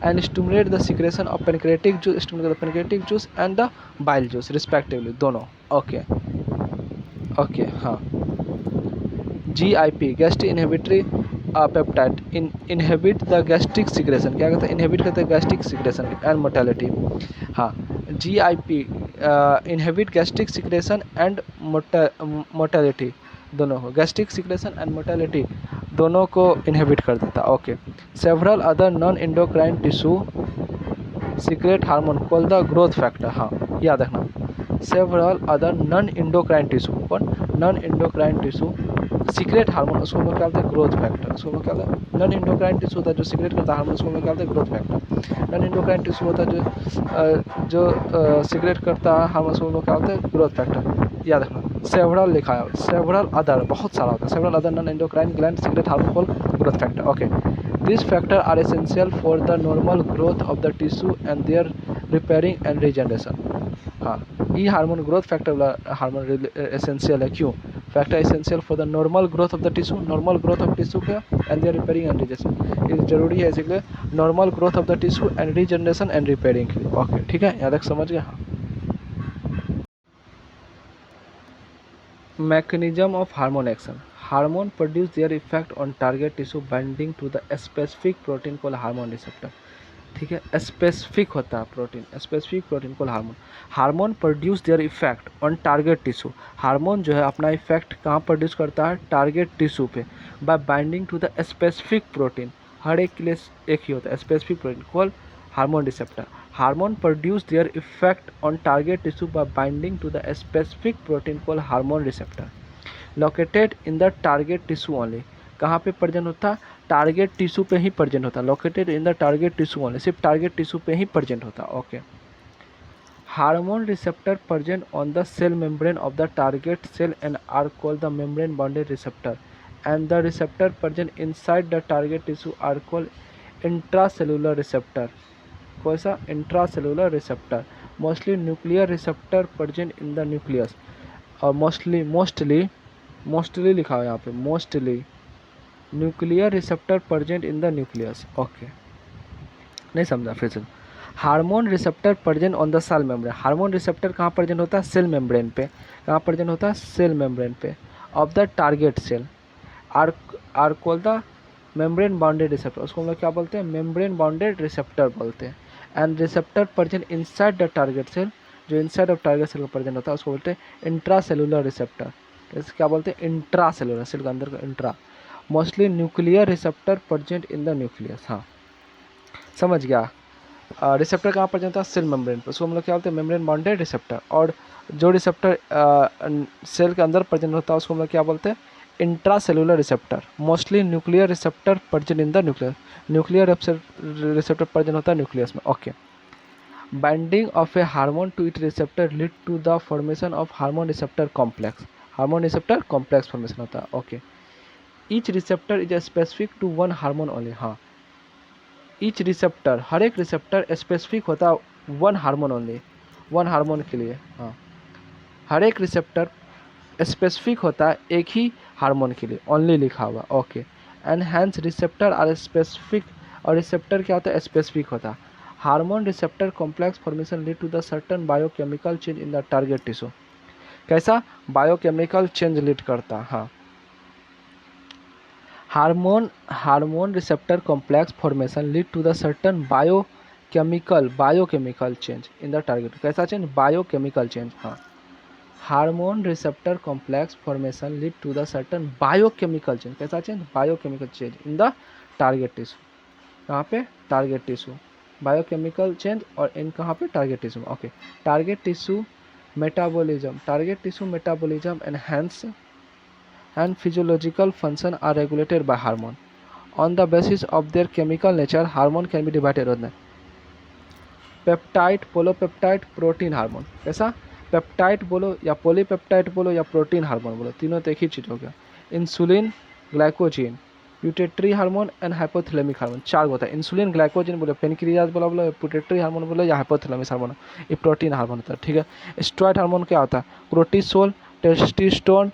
and stimulate the secretion of pancreatic juice, stimulate the pancreatic juice and the bile juice respectively, दोनों. ओके हाँ. GIP gastric inhibitory peptide inhibit the gastric secretion. क्या कहता है? इनहिबिट करते हैं गैस्ट्रिक सिक्रेशन एंड मोर्टेलिटी. हाँ, GIP inhibit gastric secretion and mortality, दोनों को, गैस्ट्रिक सिक्रेशन एंड मोर्टेलिटी दोनों को इनहिबिट कर देता. Okay, several other non endocrine tissue secrete hormone called the growth factor. हाँ, याद रखना, several other non endocrine tissue, कौन? Non endocrine tissue secrete hormone, उसको हम क्या बोलते हैं? Growth factor. उसको हम क्या बोलते हैं? नॉन इंडोक्राइन टिश्यू होता है जो सीक्रेट करता है हार्मोन, उसको हम क्या बोलते हैं? Growth factor. Non endocrine tissue होता है जो सीक्रेट करता है हार्मोन, उसको हम क्या बोलते हैं? Growth factor. याद रखना, सेवरल लिखा है, सेवरल अदर बहुत सारा होता है, several other non endocrine gland secrete hormone called growth factor. Okay, this factor are essential for the normal growth of the tissue and their repairing and regeneration. हाँ, ये हार्मोन ग्रोथ फैक्टर वाला हार्मोन एसेंशियल है. क्यों? Factor essential for the normal growth of the tissue, normal growth of tissue का and their repairing and regeneration. ये जरूरी है इसलिए normal growth of the tissue and regeneration and repairing के लिए. ओके, ठीक है, याद रख, समझ गया. हाँ, mechanism of hormone action. Hormone produce their effect on target tissue binding to the specific protein called hormone receptor. ठीक है, स्पेसिफिक होता है protein, specific protein call hormone. Hormone produce their effect on target tissue. Hormone जो है अपना इफेक्ट कहाँ प्रोड्यूस करता है, टारगेट टिश्यू पे, by binding to the specific protein. हर एक के लिए एक ही होता है specific protein call hormone receptor. Hormone produce their effect on target tissue by binding to the specific protein call hormone receptor located in the target tissue only. कहाँ पे प्रेजेंट होता, टारगेट टिश्यू पे ही प्रेजेंट होता. Located in the target tissue only, सिर्फ टारगेट टिश्यू पे ही प्रेजेंट होता. Okay. Hormone receptor present on the cell membrane of the target cell and are called the membrane bounded receptor and the receptor present inside the target tissue are called intracellular receptor. कौन सा, intracellular receptor. Mostly nuclear receptor present in the nucleus. और मोस्टली लिखा हो यहाँ पे, mostly nuclear receptor present in the nucleus. Okay, नहीं समझा, फिर से. Hormone receptor present on the cell membrane. Hormone receptor कहाँ प्रेजेंट होता है, सेल मेम्ब्रेन पे. कहाँ प्रेजेंट होता है, सेल मेम्ब्रेन पे of the target cell. Are call the membrane bounded receptor. उसको हम लोग क्या बोलते हैं, मेम्ब्रेन बाउंडेड रिसेप्टर बोलते हैं. And receptor present inside the target cell, जो इनसाइड ऑफ टारगेट सेल का प्रेजेंट होता है उसको बोलते हैं इंट्रासेलुलर रिसेप्टर. क्या बोलते हैं, इंट्रासेलुलर, सेल के अंदर का intra. Mostly nuclear receptor present in the nucleus. हाँ, समझ गया. रिसेप्टर कहाँ प्रेजेंट होता है, सेल मेम्ब्रेन पर, उसको हम लोग क्या बोलते हैं, मेम्ब्रेन बाउंडेड रिसेप्टर. और जो रिसेप्टर सेल के अंदर प्रेजेंट होता है उसको हम लोग क्या बोलते हैं, intracellular receptor. Mostly nuclear receptor present in the nucleus. Nuclear receptor present होता है न्यूक्लियस में. Okay. Binding of a hormone to it receptor lead to the formation of hormone receptor complex. Hormone receptor complex formation होता है. Okay. Each receptor is specific to one hormone only. हाँ, ईच रिसेप्टर, हर एक रिसेप्टर स्पेसिफिक होता है one hormone only, one hormone के लिए. हाँ, हर एक रिसेप्टर स्पेसिफिक होता है एक ही हार्मोन के लिए, ओनली लिखा हुआ. Okay. And hence receptor are specific. और रिसेप्टर क्या होता है, स्पेसिफिक होता है. Hormone receptor complex formation lead to the certain biochemical change in the target tissue. कैसा बायोकेमिकल चेंज लीड करता. हाँ, hormone receptor complex formation lead to the certain biochemical change in the target. कैसा चेंज, बायोकेमिकल चेंज. हाँ, hormone receptor complex formation lead to the certain biochemical change. कैसा change, biochemical change in the target tissue. कहाँ पे, टारगेट टिश्यू. बायोकेमिकल चेंज और इन कहाँ पे, target tissue. Okay. Target tissue metabolism. Target tissue metabolism and hence and physiological function are regulated by hormone. On the basis of their chemical nature, hormone can be divided on peptide, polypeptide, protein hormone. कैसा, पेप्टाइड बोलो या पोलीपेप्टाइड बोलो या प्रोटीन हार्मोन बोलो, तीनों तो एक ही चीज़ हो गया. Insulin, glycogen, pituitary hormone and hypothalamic hormone. चार होता है. इंसुलिन, ग्लाइकोजीन बोलो, पेनक्रियाज बोला बोलो, प्यूटेटरी हार्मोन बोलो या हाइपोथैलेमिक हार्मोन, ये प्रोटीन हार्मोन होता है. ठीक है. स्टेरॉयड हार्मोन क्या होता है, cortisol, testosterone,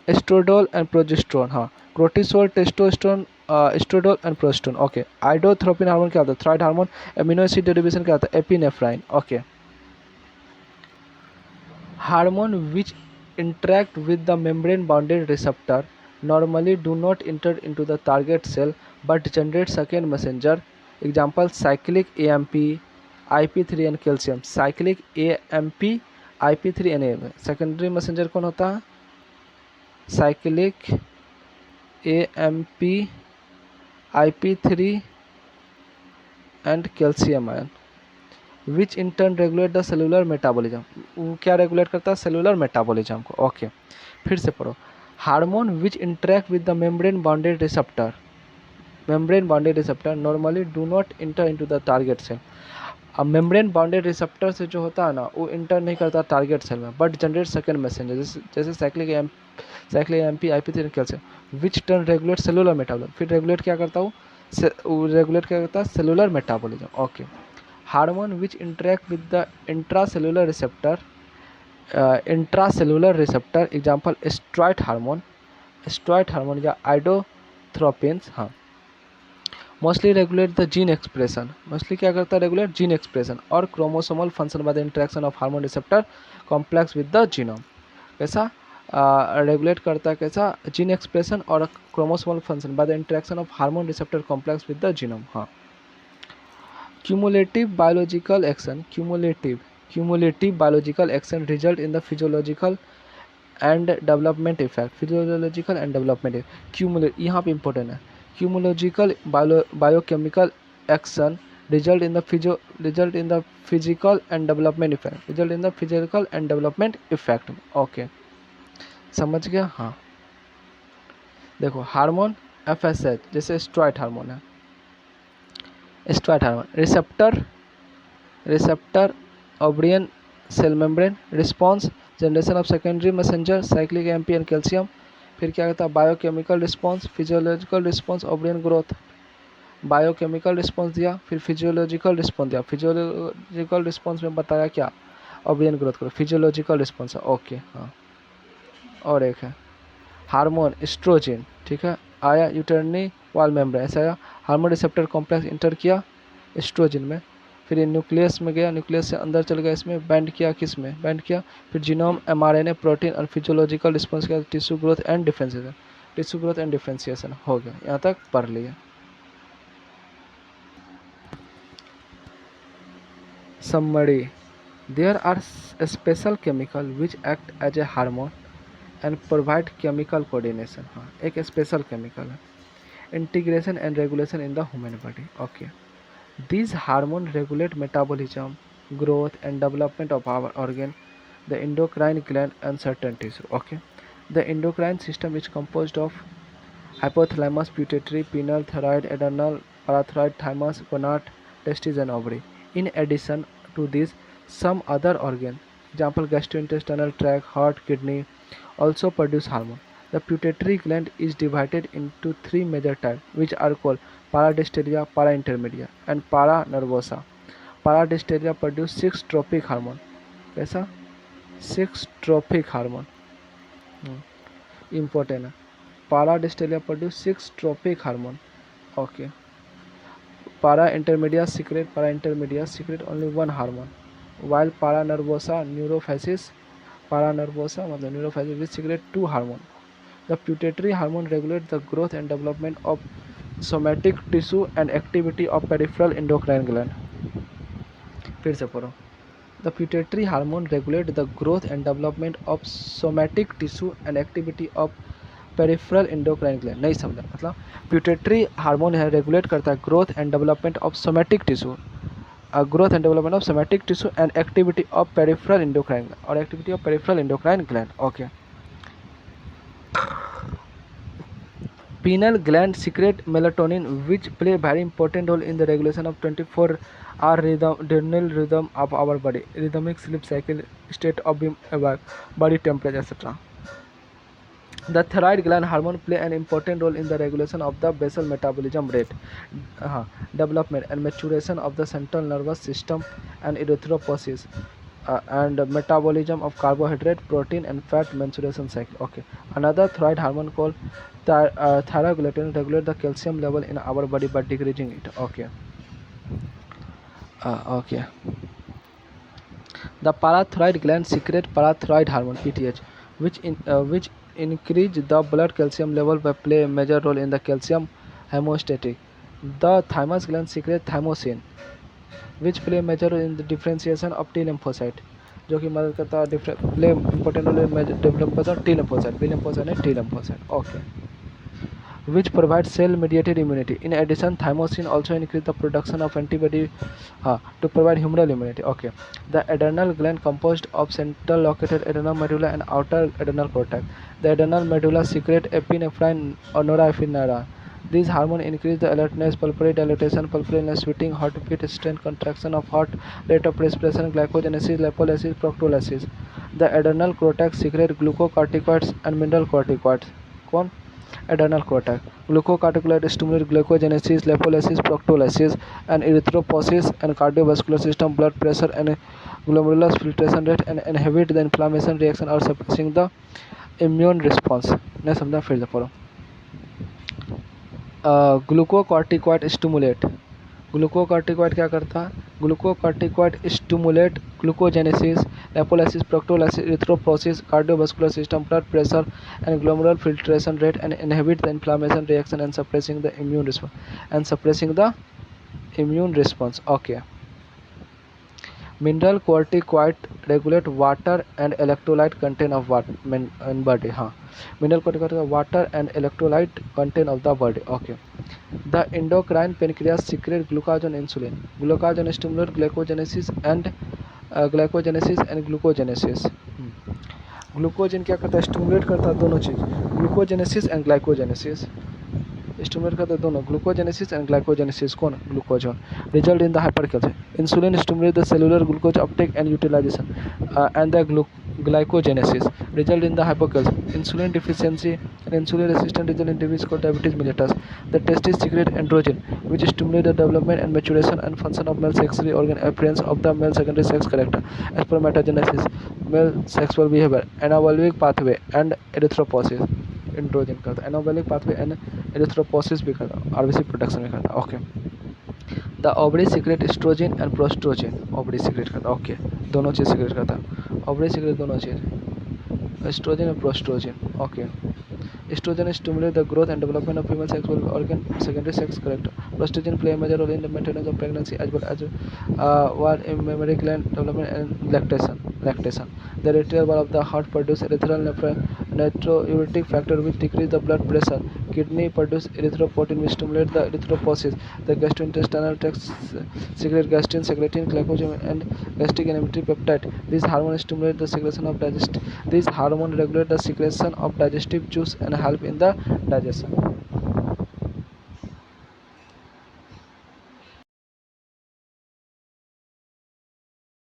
estradiol and progesterone. हाँ, cortisol, testosterone, estradiol and progesterone. Okay. Iodothyronine hormone क्या होता है, thyroid hormone. Amino acid derivation क्या होता है, epinephrine. Okay. Hormone which interact with the membrane bounded receptor normally do not enter into the target cell but generate second messenger. Example, cyclic AMP, IP3 and calcium. cyclic AMP, IP3 and AM. secondary messenger कौन होता है, cyclic AMP, IP3 and calcium ion. Which in turn regulate the cellular metabolism. वो क्या रेगुलेट करता है, सेलुलर मेटाबॉलिज्म को. ओके. फिर से पढ़ो. Hormone which interact with the membrane bounded receptor. Membrane bounded receptor normally do not enter into the target cell. अब मेम्ब्रेन बाउंडेड रिसेप्टर से जो होता है ना, वो इंटर नहीं करता टारगेट सेल में, बट जनरेट सेकेंड मैसेंजर, जैसे cyclic AMP, IP3 calcium. Which turn regulate cellular metabolism. फिर रेगुलेट क्या करता हूँ, रेगुलेट क्या करता है, cellular metabolism. Okay. Hormone which interact with the intracellular receptor. Intracellular receptor example steroid hormone या आइडोथ्रोपिन्स. हाँ, mostly regulate the gene expression. Mostly क्या करता है, रेगुलेट जीन एक्सप्रेशन और chromosomal function by the interaction of hormone receptor complex with the genome. कैसा, रेगुलेट करता है कैसा, जीन एक्सप्रेशन और chromosomal function by the interaction of hormone receptor complex with the genome. हाँ, cumulative biological action, cumulative biological action result in the physiological and development effect, physiological and development cumulative, यहाँ पे important है, cumulative biochemical action result in the physical and development effect, result in the physical and development effect। Okay, समझ गया। हाँ, देखो हार्मोन FSH जैसे स्टेरॉइड हार्मोन है, स्टेरॉइड हार्मोन रिसेप्टर ओब्रियन cell membrane response generation of secondary messenger cyclic AMP and calcium. फिर क्या कहता है, बायोकेमिकल रिस्पॉन्स, फिजियोलॉजिकल रिस्पॉन्स, ओब्रियन ग्रोथ। बायोकेमिकल रिस्पॉन्स दिया, फिर फिजियोलॉजिकल रिस्पॉन्स दिया। फिजियोलॉजिकल रिस्पॉन्स में बताया क्या, ओब्रियन ग्रोथ करो, फिजियोलॉजिकल रिस्पॉन्स है। ओके, हाँ, और एक है हार्मोन एस्ट्रोजन, ठीक है, आया यूटरनी वॉल मेम्ब्रेन, ऐसा आया, हार्मोन रिसेप्टर कॉम्प्लेक्स इंटर किया एस्ट्रोजन में, फिर ये न्यूक्लियस में गया, न्यूक्लियस से अंदर चल गया, इसमें बैंड किया, किस में बैंड किया, फिर जीनोम, mRNA, प्रोटीन और फिजियोलॉजिकल रिस्पॉन्स किया, tissue growth and differentiation, tissue growth and differentiation हो गया, यहाँ तक पढ़ लिया। Summary, there are special chemical which act as a hormone and provide chemical coordination। हाँ, एक स्पेशल केमिकल है, integration and regulation in the human body. Okay, these hormones regulate metabolism, growth and development of our organ, the endocrine gland and certain tissue। Okay, the endocrine system is composed of hypothalamus, pituitary, pineal, thyroid, adrenal, parathyroid, thymus, gonad, testes and ovary। In addition to this, some other organ, example gastrointestinal tract, heart, kidney, also produce hormone। The pituitary gland is divided into three major types, which are called paradysteria, paraintermedia, and paranervosa। Paradysteria produce 6 trophic hormone। कैसा, 6 trophic hormone, important है। Paradysteria produce 6 trophic hormone। Okay, paraintermedia secrete only one hormone, while paranervosa मतलब neurophasis which secrete 2 hormone। The pituitary hormone regulates the growth and development of somatic tissue and activity of peripheral endocrine gland। फिर से पढ़ो, the pituitary hormone regulates the growth and development of somatic tissue and activity of peripheral endocrine gland. नहीं समझा, मतलब प्यूटेटरी हार्मोन है, रेगुलेट करता है growth and development of somatic tissue, growth and development of somatic tissue and activity of peripheral endocrine और activity of peripheral endocrine gland. Okay, pineal gland secrete melatonin which play very important role in the regulation of 24-hour diurnal rhythm of our body, rhythmic sleep cycle, state of being awake, body temperature, etc. The thyroid gland hormone play an important role in the regulation of the basal metabolism rate, development and maturation of the central nervous system and erythropoiesis, and metabolism of carbohydrate, protein and fat menstruation cycle। Okay, another thyroid hormone called thyroglutone regulate the calcium level in our body by decreasing it। Okay, okay, the parathyroid gland secrete parathyroid hormone PTH, which increase the blood calcium level by play a major role in the calcium homeostatic। The thymus gland secrete thymosin, which play a major role in the differentiation of T lymphocyte, जो कि मदद करता है play important role in development of T lymphocyte, B lymphocyte and T lymphocyte। Okay, which provides cell-mediated immunity। In addition, thymosin also increase the production of antibody to provide humoral immunity। Okay, the adrenal gland composed of central located adrenal medulla and outer adrenal cortex। The adrenal medulla secrete epinephrine or norepinephrine। These hormones increase the alertness, pulmonary dilatation, pulmonary sweating, heartbeat, strength, contraction of heart, rate of respiration, glycogenesis, lipolysis, proctolysis। The adrenal cortex secrete glucocorticoids and mineral corticoids। कौन, adrenal cortex। Glucocorticoid stimulate glycogenesis, lipolysis, proctolysis, and erythropoiesis and cardiovascular system, blood pressure and glomerular filtration rate, and inhibit the inflammation reaction or suppressing the immune response। नहीं समझा, फिर से पढ़ो। Glucocorticoid stimulate ग्लूकोकॉर्टिकॉइड क्या करता है? Glucocorticoid stimulate glucogenesis, lipolysis, proctolysis, erythropoiesis, cardiovascular system, blood pressure, and glomerular filtration rate, and inhibit the inflammation reaction and suppressing the immune response. Okay. Mineral corticoid regulate water and electrolyte content of water in body. Mineral corticoid water and electrolyte content of the body. Okay. The endocrine pancreas secrete glucagon insulin. Glucagon stimulate glycogenesis and glucogenesis. Glucagon क्या करता है? स्टिमुलेट करता है दोनों चीज़, ग्लूकोजेनेसिस एंड ग्लाइकोजेनेसिस। स्टिमुलेट करते दोनों, ग्लूकोजेनेसिस एंड ग्लाइकोजेनेसिस। कौन? Glucagon. Result in the hypercalcemia. Insulin stimulate the cellular glucose uptake and utilization and the glycogenesis. Result in the hypocalcemia. Insulin deficiency and insulin resistant result in disease called diabetes mellitus. The testes secrete androgen, which stimulate the development and maturation and function of male sexual organ, appearance of the male secondary sex character, spermatogenesis, male sexual behavior, anabolic pathway and erythropoiesis. Androgen करता है, anabolic pathway and erythropoiesis भी करता है, RBC प्रोडक्शन भी करता है। Okay. The ovary secrete estrogen and progestogen. Ovary secrete करता है, ओके, दोनों चीज़ सीक्रेट करता है। ओवरी सीक्रेट दोनों चीज़, एस्ट्रोजन और प्रोस्ट्रोजन। Okay. Estrogen stimulate the growth and development of female sexual organ, secondary sex character. Proestrogen play a major role in the maintenance of pregnancy as well as in mammary gland development and lactation. The arterial wall of the heart produce erythral natriuretic factor which decrease the blood pressure. Kidney produce erythropoietin which stimulate the erythropoiesis. The gastrointestinal tract secrete gastrin, secretin, glycogen and gastric inhibitory peptide. These hormones stimulate the secretion of These hormones regulate the secretion of digestive juice and help in the digestion.